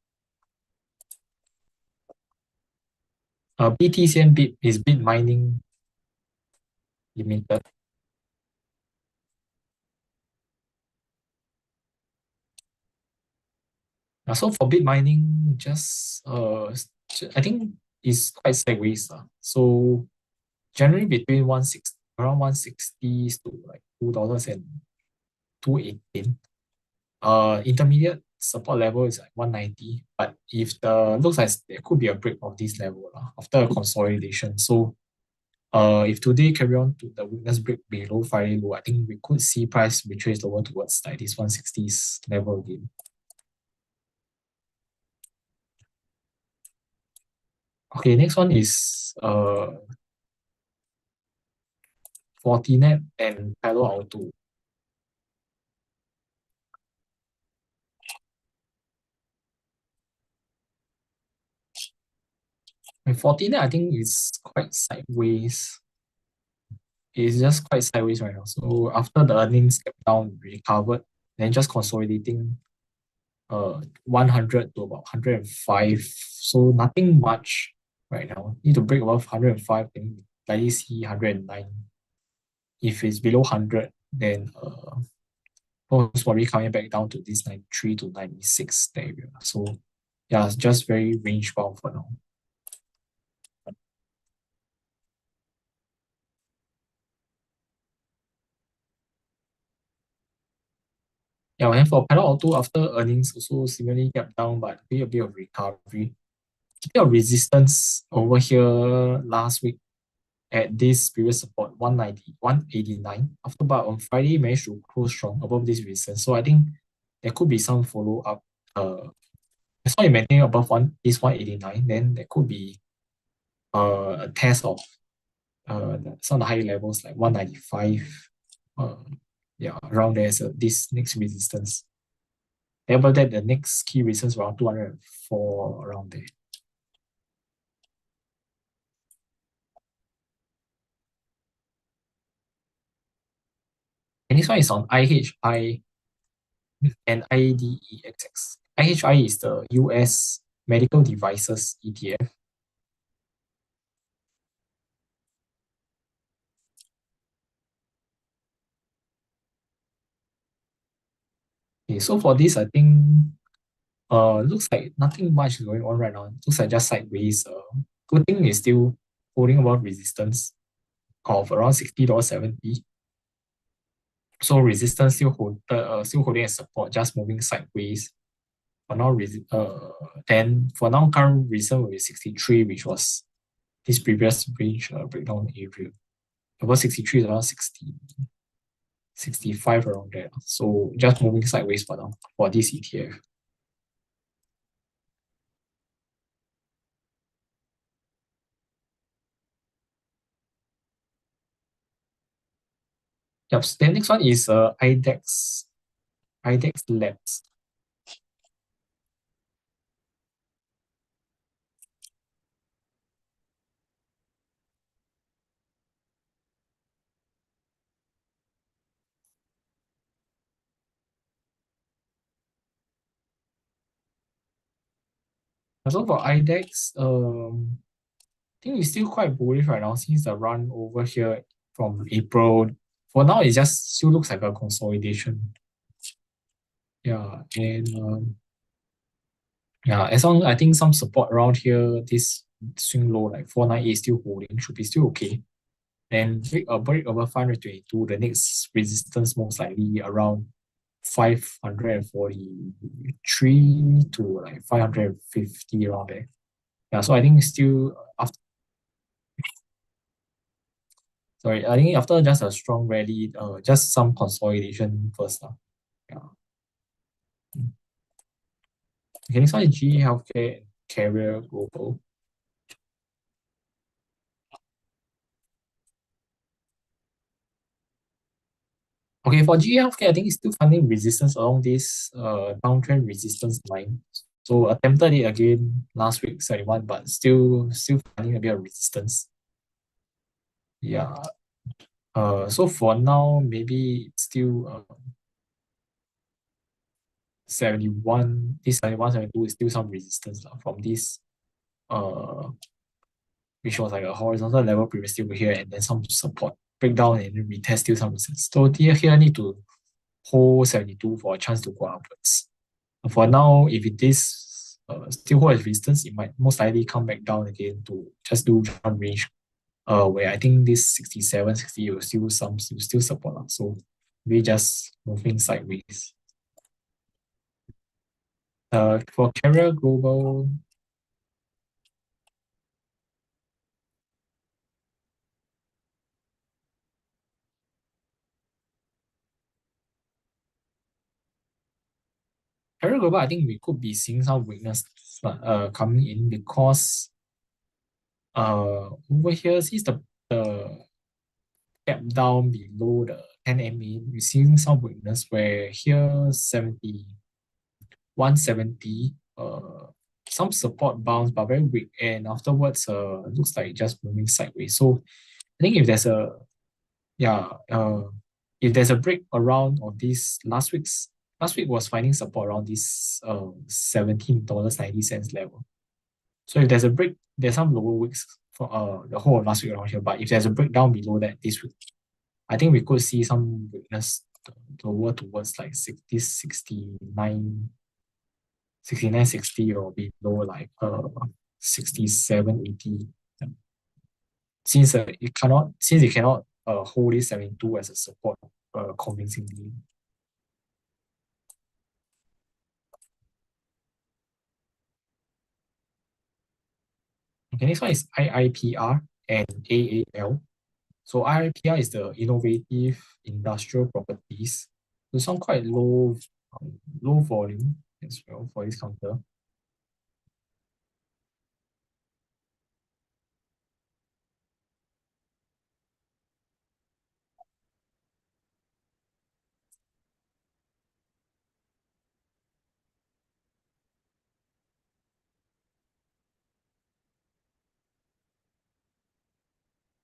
BTCN bit is Bit Mining Limited. So for Bit Mining, just I think it's quite sideways. So generally between around 160 to like $2 and 218. Intermediate support level is like 190, but if looks like there could be a break of this level after a consolidation. So if today carry on to the weakness break below Friday low, I think we could see price retrace lower towards like this 160s level again. Okay, next one is Fortinet and Palo Alto. And Fortinet, I think is quite sideways. It's just quite sideways right now. So after the earnings kept down, recovered, then just consolidating 100 to about 105. So nothing much right now. Need to break above 105, then likely see 109. If it's below 100, then most probably coming back down to this 93 to 96 area. So yeah, it's just very range bound for now. Yeah, and for Panel Auto after earnings also similarly gap down, but a bit of recovery. A bit of resistance over here last week at this previous support 190, 189. After but on Friday managed to close strong above this resistance. So I think there could be some follow up. As long as you maintain above this 189, then there could be a test of some of the higher levels like 195. Uh, yeah, around there is this next resistance. Then above that, the next key resistance around 204 around there. And this one is on IHI and IDEXX. IHI is the US medical devices ETF. Okay, so for this, I think looks like nothing much is going on right now. It looks like just sideways. Good thing is still holding above resistance of around $60.70. So resistance still holding a support, just moving sideways. For now, then for now, current resistance will be 63, which was this previous range breakdown area. Above 63 is around 60, 65 around there. So just moving sideways for now for this ETF. Yep. Then next one is IDEX Labs. So for IDEX, I think it's still quite bullish right now since the run over here from April. For now, it just still looks like a consolidation. Yeah, and yeah, as long I think some support around here, this swing low like 498 still holding, should be still okay. Then break over 522, the next resistance most likely around 543 to like 550 around there. Yeah, so I think still after sorry, I think after just a strong rally, just some consolidation first. Yeah. Okay, next one is GE Healthcare and Carrier Global. Okay, for GE Healthcare, I think it's still finding resistance along this downtrend resistance line. So attempted it again last week, 71, but still finding a bit of resistance. Yeah. So for now, maybe it's still 71, this 71, 72 is still some resistance from this uh which was like a horizontal level previously over here, and then some support breakdown and then retest still some resistance. So here need to hold 72 for a chance to go upwards. For now, if it is still hold resistance, it might most likely come back down again to just do jump range. Where I think this 67, 60 will still support. So we just moving sideways. For Carrier Global, Carrier Global, I think we could be seeing some weakness coming in because over here since the gap down below the 10 MA, we're seeing some weakness where here 70, 170, some support bounce but very weak, and afterwards looks like just moving sideways. So I think if there's a yeah if there's a break around on this last week was finding support around this $17.90 level. So if there's a break, there's some lower weeks for the whole of last week around here. But if there's a breakdown below that this week, I think we could see some weakness lower towards like 60, 69, 69, 60 or below like 67, 80. Since it cannot hold this 72 as a support convincingly. Okay, next one is IIPR and AAL. So IIPR is the innovative industrial properties. So some quite low volume as well for this counter.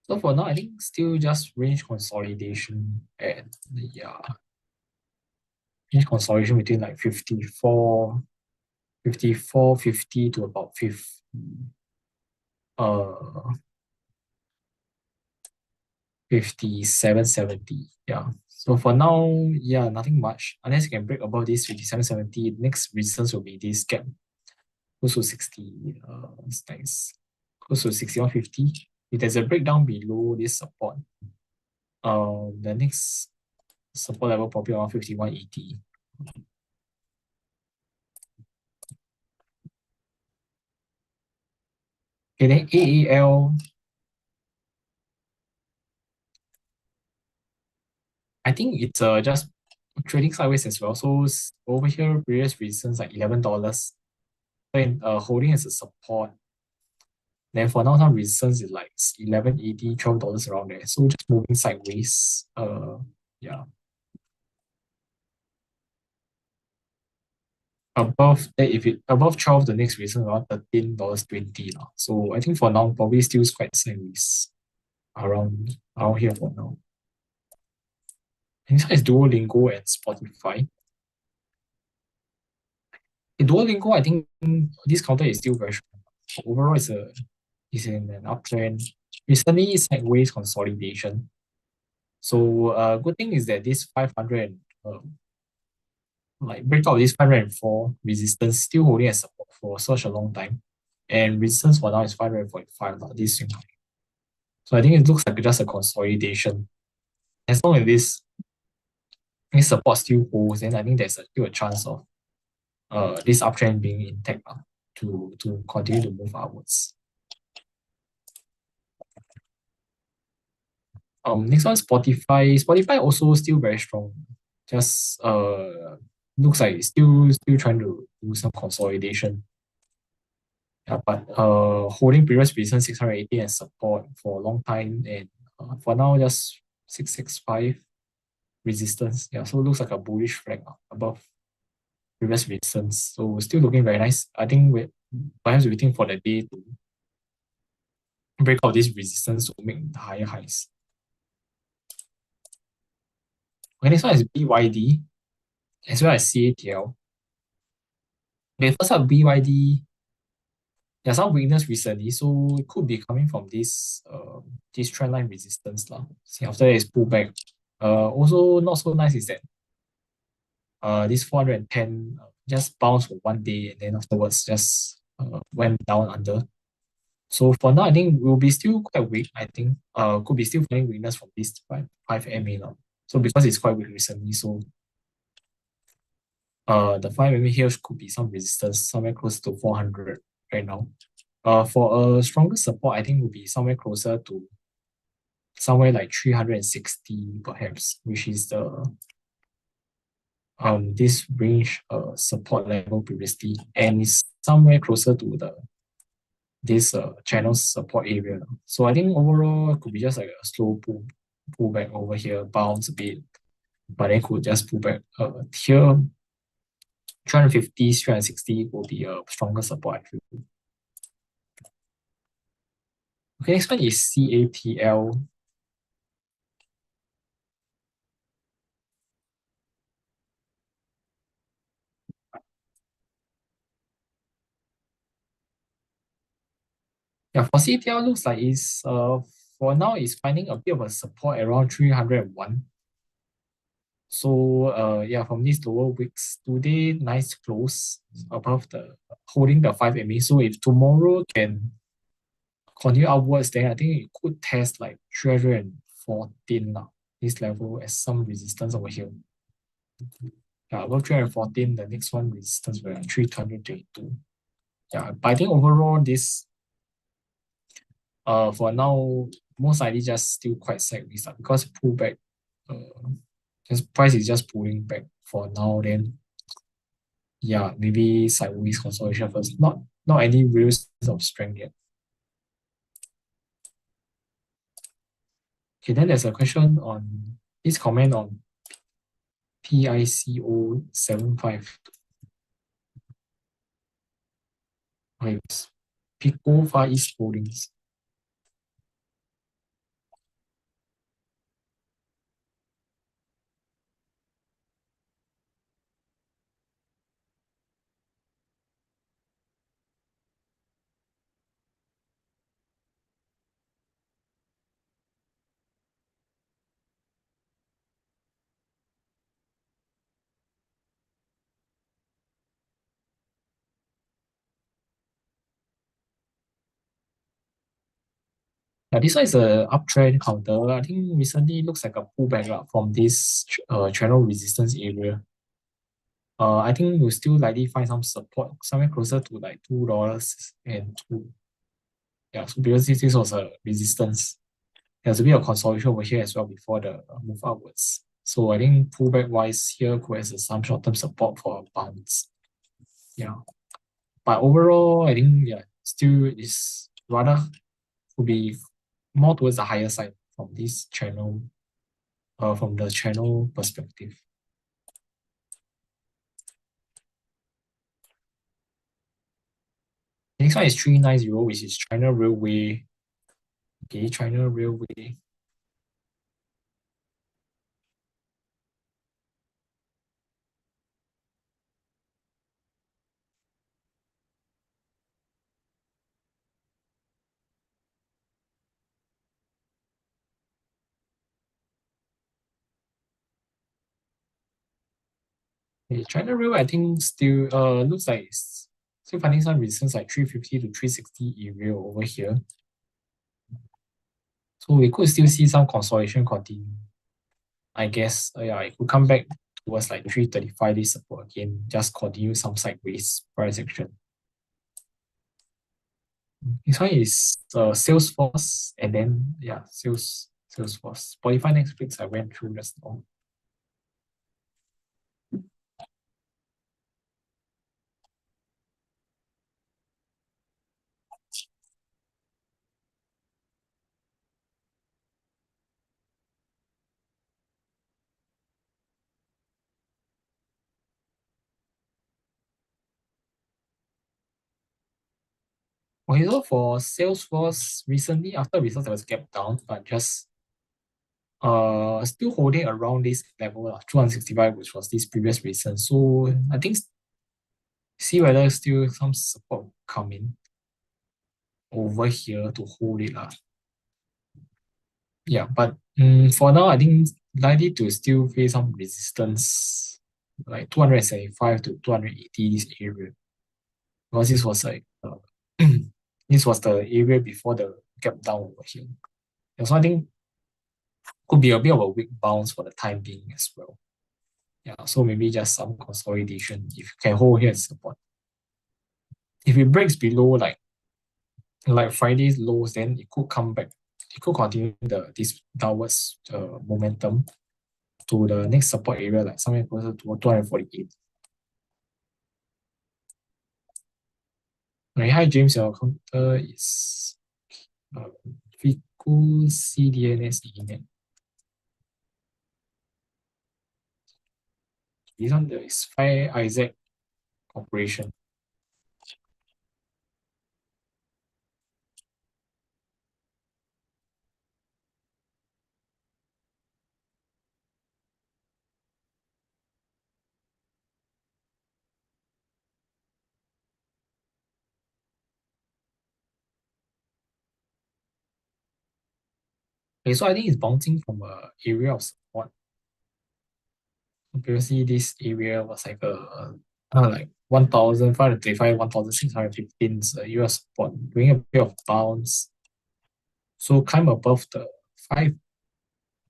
So for now, I think still just range consolidation and range consolidation between like 54.50 to about 50, uh 57.70. Yeah. So for now, yeah, nothing much. Unless you can break above this 57.70, next resistance will be this gap close to 60, it's nice. Close to 61.50. If there's a breakdown below this support, the next support level probably around 51.80. Okay, then AAL, I think it's just trading sideways as well. So over here, previous resistance like $11. Then holding as a support. Then for now, some resistance is like 11.80, $12 around there. So just moving sideways. Yeah. Above that, if it above 12, the next resistance around $13.20 now. So I think for now, probably still is quite sideways around here for now. And this one is Duolingo and Spotify. In Duolingo, I think this counter is still very strong. Overall, is in an uptrend. Recently, sideways consolidation. So good thing is that this 500 like breakout of this 504 resistance still holding as support for such a long time. And resistance for now is 545 this swing high. So I think it looks like just a consolidation. As long as this support still holds, then I think there's still a chance of this uptrend being intact to continue to move upwards. Next one, Spotify. Spotify also still very strong. Just looks like it's still trying to do some consolidation. Yeah, but holding previous resistance 680 and support for a long time, and for now just 665 resistance. Yeah, so it looks like a bullish flag above previous resistance. So still looking very nice. I think we perhaps waiting for the day to break out this resistance to make the higher highs. Okay, next one is BYD as well as CATL. Okay, first up BYD. There's some weakness recently, so it could be coming from this trend line resistance lah. See, after it's pullback. Also not so nice is that this 410 just bounced for one day and then afterwards just went down under. So for now, I think will be still quite weak. I think could be still finding weakness from this 5 MA now. So because it's quite weak recently, so the 5 MA here could be some resistance somewhere close to 400 right now. For a stronger support, I think will be somewhere closer to somewhere like 360 perhaps, which is the this range support level previously, and it's somewhere closer to this channel support area. So I think overall it could be just like a slow pullback over here, bounce a bit, but then could just pull back. Here 350, 360 will be a stronger support, I feel. Okay, next one is CATL. Yeah, for CATL looks like it's for now it's finding a bit of a support around 301. So yeah, from these lower wicks today, nice close above the holding the 5 MA. So if tomorrow can continue upwards, then I think it could test like 314 now, this level as some resistance over here. Yeah, above 314, the next one resistance will be 322. Yeah, but I think overall this For now, most likely just still quite sideways because pullback, just price is just pulling back for now. Then yeah, maybe sideways consolidation first. Not any real sense of strength yet. Okay, then there's a question on this comment on PICO75. Okay, Pico Far East Holdings. This one is a uptrend counter. I think recently looks like a pullback from this channel resistance area. I think we'll still likely find some support somewhere closer to like $2 and two. Yeah, so because this was a resistance, there's a bit of consolidation over here as well before the move upwards. So I think pullback wise here could have some short-term support for a bounce. Yeah. But overall, I think still is rather would be more towards the higher side from this channel, from the channel perspective. Next one is 390, which is China Railway. Okay, China Railway. Okay, China Railway, I think still looks like it's still finding some resistance like 350 to 360 area over here. So we could still see some consolidation continue. I guess yeah, it could come back towards like 335 this support again, just continue some sideways price action. This one is Salesforce, and then yeah, Salesforce. Spotify Netflix I went through just now. Okay, so for Salesforce recently after results there was a gap down, but just still holding around this level of 265, which was this previous recent. So I think see whether still some support coming over here to hold it. Yeah, but for now, I think likely to still face some resistance, like 275 to 280 this area. Because this was like this was the area before the gap down over here. And so I think could be a bit of a weak bounce for the time being as well. Yeah, so maybe just some consolidation if you can hold here and support. If it breaks below like Friday's lows, then it could come back. It could continue this downwards momentum to the next support area, like somewhere closer to 248. Right, hi James, your counter is Fico CDNS ENET. This one is Fire Isaac Corporation. Okay, so I think it's bouncing from a area of support. Previously, this area was like like 1,535, 1,615 area support, doing a bit of bounce. So climb above the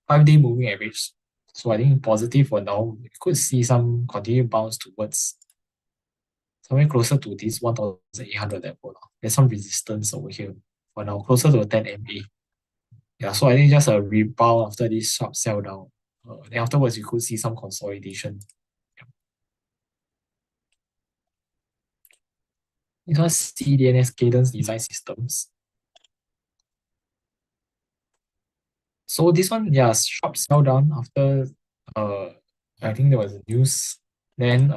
five-day moving average. So I think positive for now. We could see some continued bounce towards somewhere closer to this 1,800 level. There's some resistance over here. for now, closer to 10 MA. Yeah, so I think just a rebound after this sharp sell down. Then afterwards, you could see some consolidation. This one CDNS Cadence Design Systems. So this one, yeah, sharp sell down after I think there was a news. Then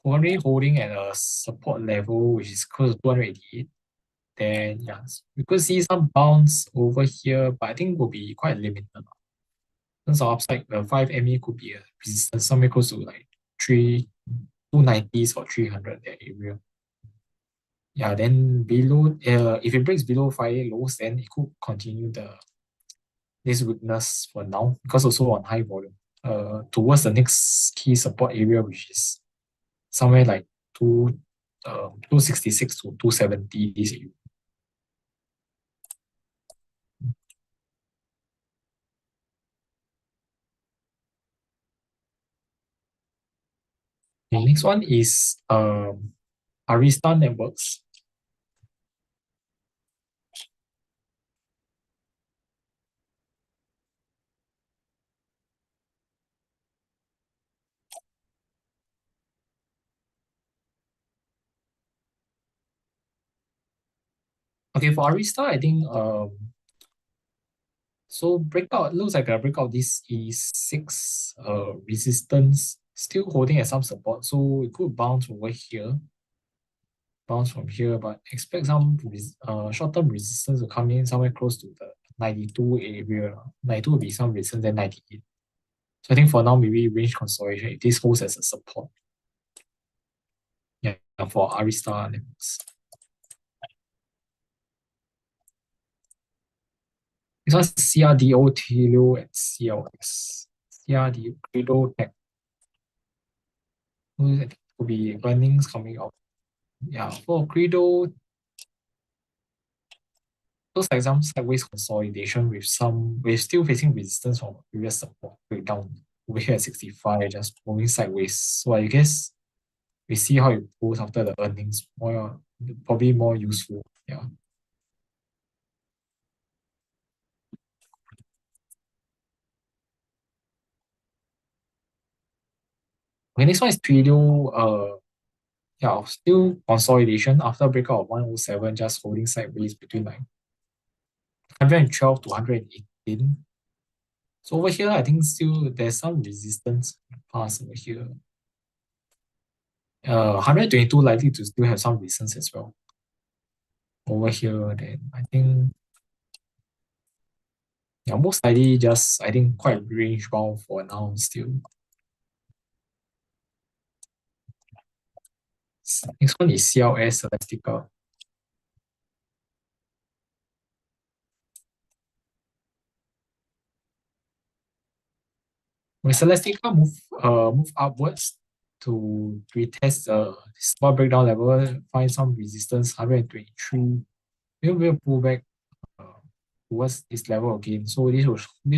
currently holding at a support level which is close to 288. Then yeah, we could see some bounce over here, but I think will be quite limited. In terms of upside, the 5 MA could be a resistance somewhere close to like 290s or 300 that area. Yeah, then below, if it breaks below 5 lows, then it could continue this weakness for now because also on high volume. Towards the next key support area, which is somewhere like 266 to 270 this area. The next one is Arista Networks. Okay, for Arista, I think so breakout looks like a breakout. This is six resistance still holding at some support, so it could bounce over here, bounce from here, but expect some short-term resistance to come in somewhere close to the 92 area. 92 will be some resistance, then 98. So I think for now maybe range consolidation if this holds as a support. Yeah, for Arista Networks. This one's CRDO, Telio, and CLX. CRDO, Credo Tech. Could be earnings coming out. Yeah, for Credo, looks like some sideways consolidation with still facing resistance from previous support breakdown over here at 65, just moving sideways. So I guess we see how it goes after the earnings. Probably more useful. Yeah. Okay, next one is Twilio. Yeah, still consolidation after breakout of 107, just holding sideways between like 112 to 118. So over here, I think still there's some resistance pass over here. 122 likely to still have some resistance as well. Over here, then I think yeah, most likely just I think quite range bound for now still. Next one is CLS Celestica. When Celestica move upwards to retest small breakdown level, find some resistance 123. We'll pull back uh, towards this level again. So this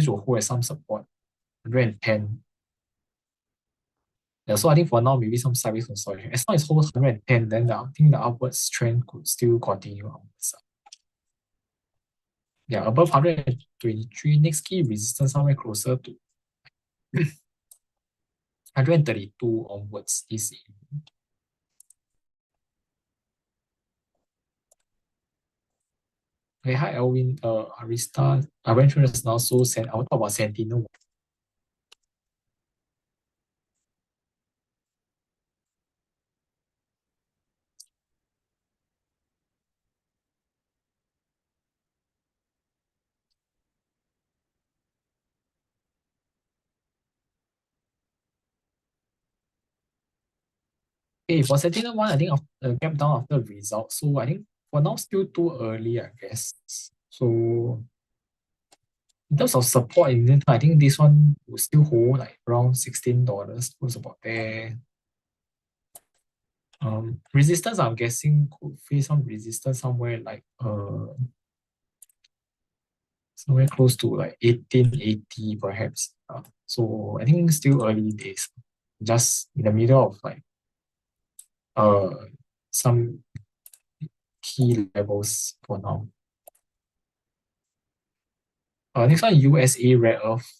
will hold as some support 110. Yeah, so I think for now maybe some sideways consolidation. As long as holds 110, then I think the upwards trend could still continue upwards. Yeah, above 123, next key resistance somewhere closer to 132 onwards is okay. Hi Alvin, Arista. I went through this now, so I'll talk about Sentinel. Okay, for Sentinel one, I think gap down after the result. So I think for now still too early, I guess. So in terms of support in the I think this one will still hold like around $16. Was about there. Resistance, I'm guessing could face some resistance somewhere close to like 1880 perhaps. So I think still early days. Just in the middle of like some key levels for now. Next one, USA rare earth.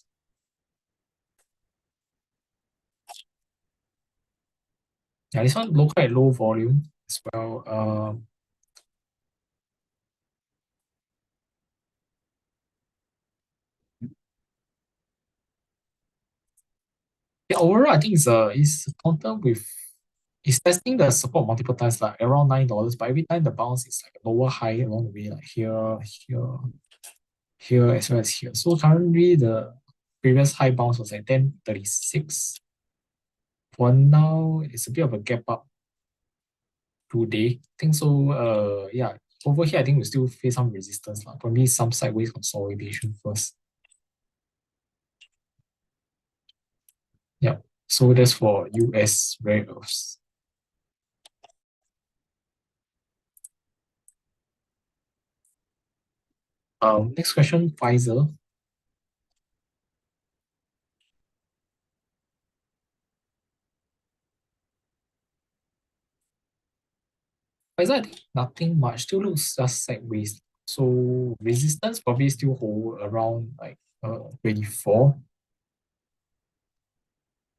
Yeah, this one quite low volume as well. Yeah, overall, I think it's counter with it's testing the support multiple times, like around $9, but every time the bounce is like a lower high along the way, like here, here, as well as here. So currently the previous high bounce was like 10.36. For now, it's a bit of a gap up today. I think so. Yeah, over here, I think we still face some resistance, like probably some sideways consolidation first. Yeah. So that's for US rare earths. Next question, Pfizer. Pfizer, I think nothing much. Still looks just sideways. So resistance probably still hold around like 24.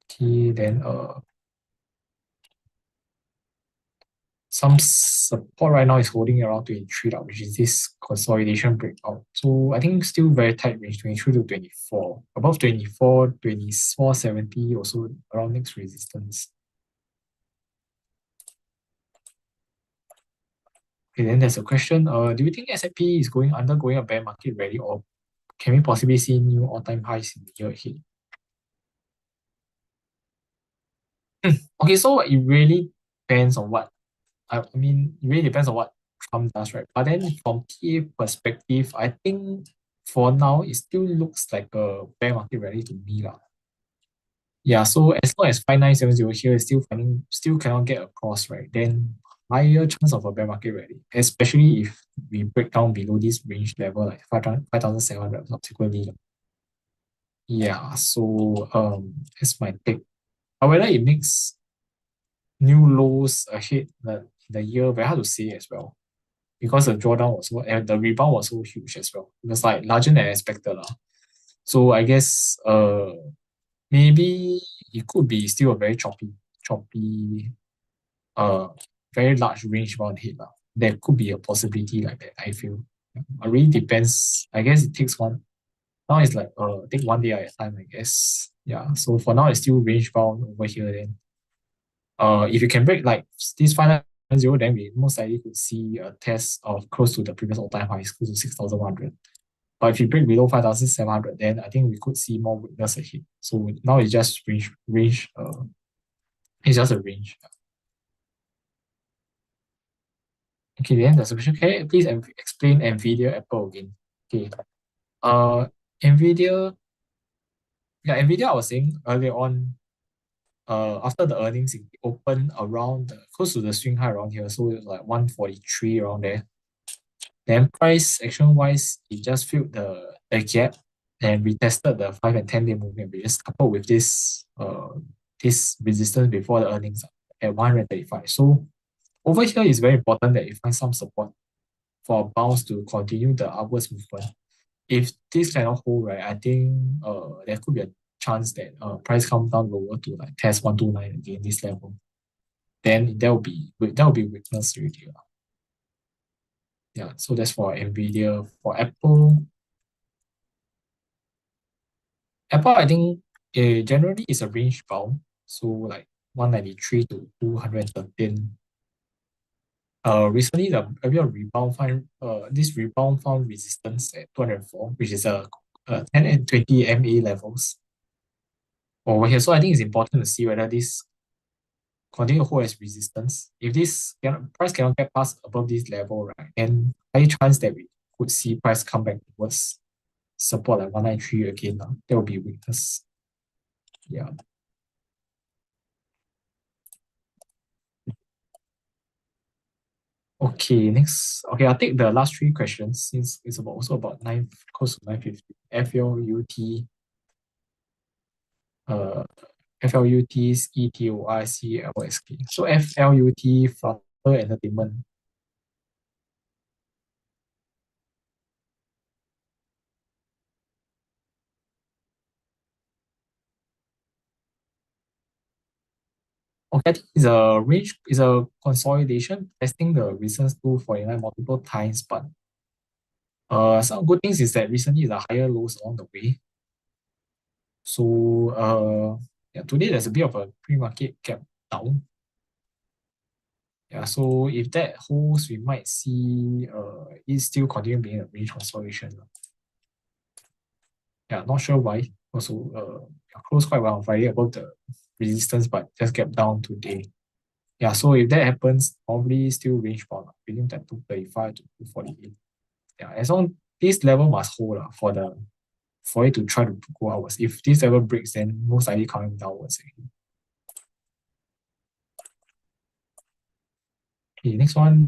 Okay, then some support right now is holding around 23, lah, which is this consolidation breakout. So I think still very tight range, 23 to 24. Above 24, 24.70 also around next resistance. Okay, then there's a question. Do you think S&P is undergoing a bear market rally, or can we possibly see new all-time highs in the year ahead? Okay, so it really depends on what I mean, it really depends on what Trump does, right? But then from TA perspective, I think for now it still looks like a bear market rally to me, lah. Yeah, so as long as 5970 here is still cannot get across, right? Then higher chance of a bear market rally, especially if we break down below this range level, like 5,700 subsequently. Yeah, so that's my take. However, it makes new lows ahead the year very hard to say as well, because the drawdown was so and the rebound was so huge as well. It was like larger than expected lah. So I guess maybe it could be still a very choppy uh very large range bound hit lah. There could be a possibility like that, I feel. It really depends. I guess it takes one. Now it's like take one day at a time, I guess. Yeah. So for now it's still range bound over here. Then if you can break like this 590, then we most likely could see a test of close to the previous all-time high, close to 6,100. But if you break below 5,700, then I think we could see more weakness ahead. So now it's just range. It's just a range. Okay, then there's a question. Can you please explain Nvidia Apple again? Okay. Uh, Nvidia. Yeah, Nvidia. I was saying earlier on. After the earnings, it opened around close to the swing high around here, so it was like 143 around there. Then price action wise, it just filled the gap and retested the 5 and 10-day movement, which is coupled with this resistance before the earnings at 135. So over here is very important that you find some support for a bounce to continue the upwards movement. If this cannot hold, right, I think there could be a chance that price come down lower to like test 129 again this level. Then that will be weakness already. Yeah, so that's for Nvidia. For Apple, I think generally is a range bound. So like 193 to 213. Recently the a bit of rebound find this rebound found resistance at 204, which is a 10 and 20 MA levels over here. So I think it's important to see whether this continue to hold as resistance. If price cannot get past above this level, right, then high chance that we could see price come back towards support like 193 again. That will be weakness. Yeah. Okay, next. Okay, I'll take the last three questions since it's also about close to 9:50. FLUT, uh, FLUT's ETOICLSK. So FLUT, Flutter Entertainment. Okay, I think it's a range, is a consolidation, testing the recent 249 multiple times, but some good things is that recently the higher lows along the way. So yeah, today there's a bit of a pre-market gap down. Yeah, so if that holds, we might see it still continue being a range consolidation. Yeah, not sure why. Also, closed quite well on Friday above the resistance, but just kept down today. Yeah, so if that happens, probably still range bound within that 235 to 248. Yeah, as long this level must hold for it to try to go outwards. If this level breaks, then most likely coming downwards again. Okay, next one,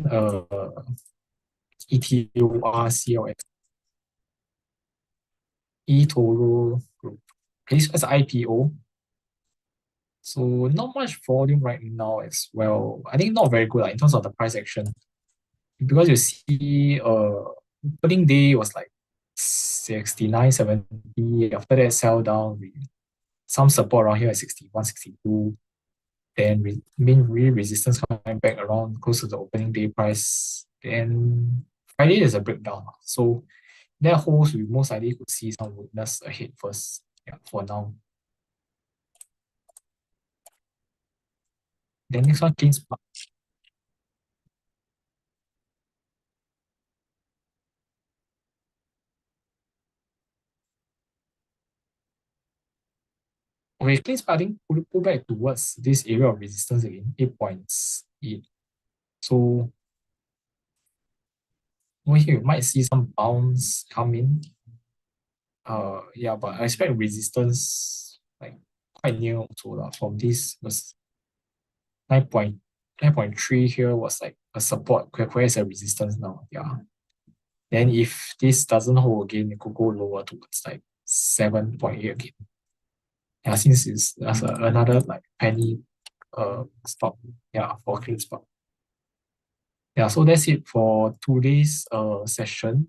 ETOR eToro Group. Okay, this was IPO. So not much volume right now as well. I think not very good in terms of the price action. Because you see opening day was like 69, 70. After that sell down with some support around here at 61, 62. Then main real resistance coming back around close to the opening day price. Then Friday is a breakdown. So that holds, we most likely could see some weakness ahead first. Yeah, for now. Then next one, CleanSpark. Okay, CleanSpark I think pull back towards this area of resistance again, 8.8. So over here, you might see some bounce come in. Yeah, but I expect resistance like quite near also lah. From this was 9.3 here was like a support, where's a resistance now? Yeah. Then if this doesn't hold again, it could go lower towards like 7.8 again. Yeah, since it's that's another like penny stock, yeah, for CleanSpark. Yeah, so that's it for today's session.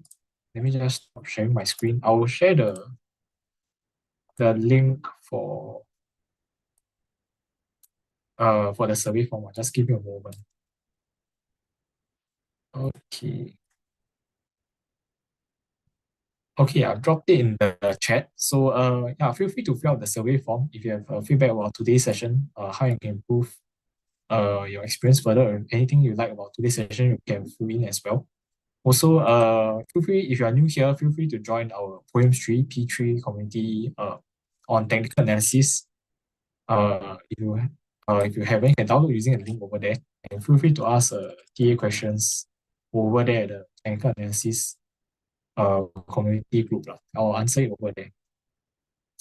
Let me just stop sharing my screen. I will share the link for the survey form. Just give me a moment. Okay. Okay, I've dropped it in the chat. So yeah, feel free to fill out the survey form if you have feedback about today's session, how you can improve your experience further, or anything you like about today's session, you can fill in as well. Also, feel free, if you are new here, feel free to join our Poems 3 P3 community on technical analysis. If you haven't, you can download using a link over there, and feel free to ask TA questions over there at the technical analysis community group. I'll answer it over there.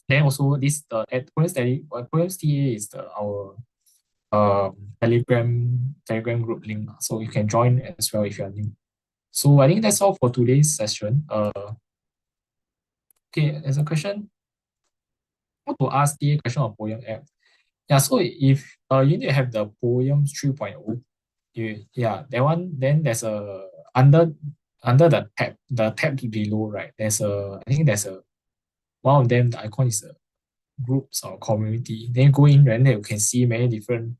Then also this at Poems TA is our Telegram group link. So you can join as well if you are new. So I think that's all for today's session. Okay, there's a question. How to ask TA question on Poem app? Yeah, so if you need to have the Poems 3.0, yeah, that one, then there's a under the tab below, right? I think there's a one of them, the icon is a groups or community. Then you go in and then you can see many different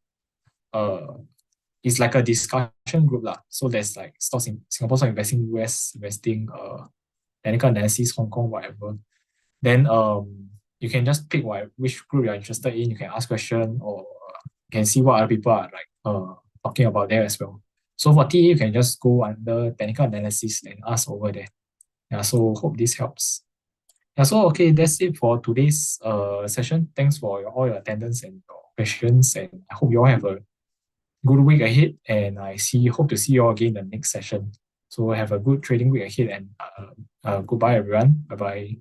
it's like a discussion group lah. So there's like stocks in Singapore stock investing, US investing, technical analysis, Hong Kong, whatever. Then you can just pick which group you're interested in. You can ask question or you can see what other people are like talking about there as well. So for TA, you can just go under technical analysis and ask over there. Yeah, so hope this helps. Yeah, so okay, that's it for today's session. Thanks for all your attendance and your questions, and I hope you all have a good week ahead. And hope to see you all again in the next session. So have a good trading week ahead, and goodbye everyone. Bye bye.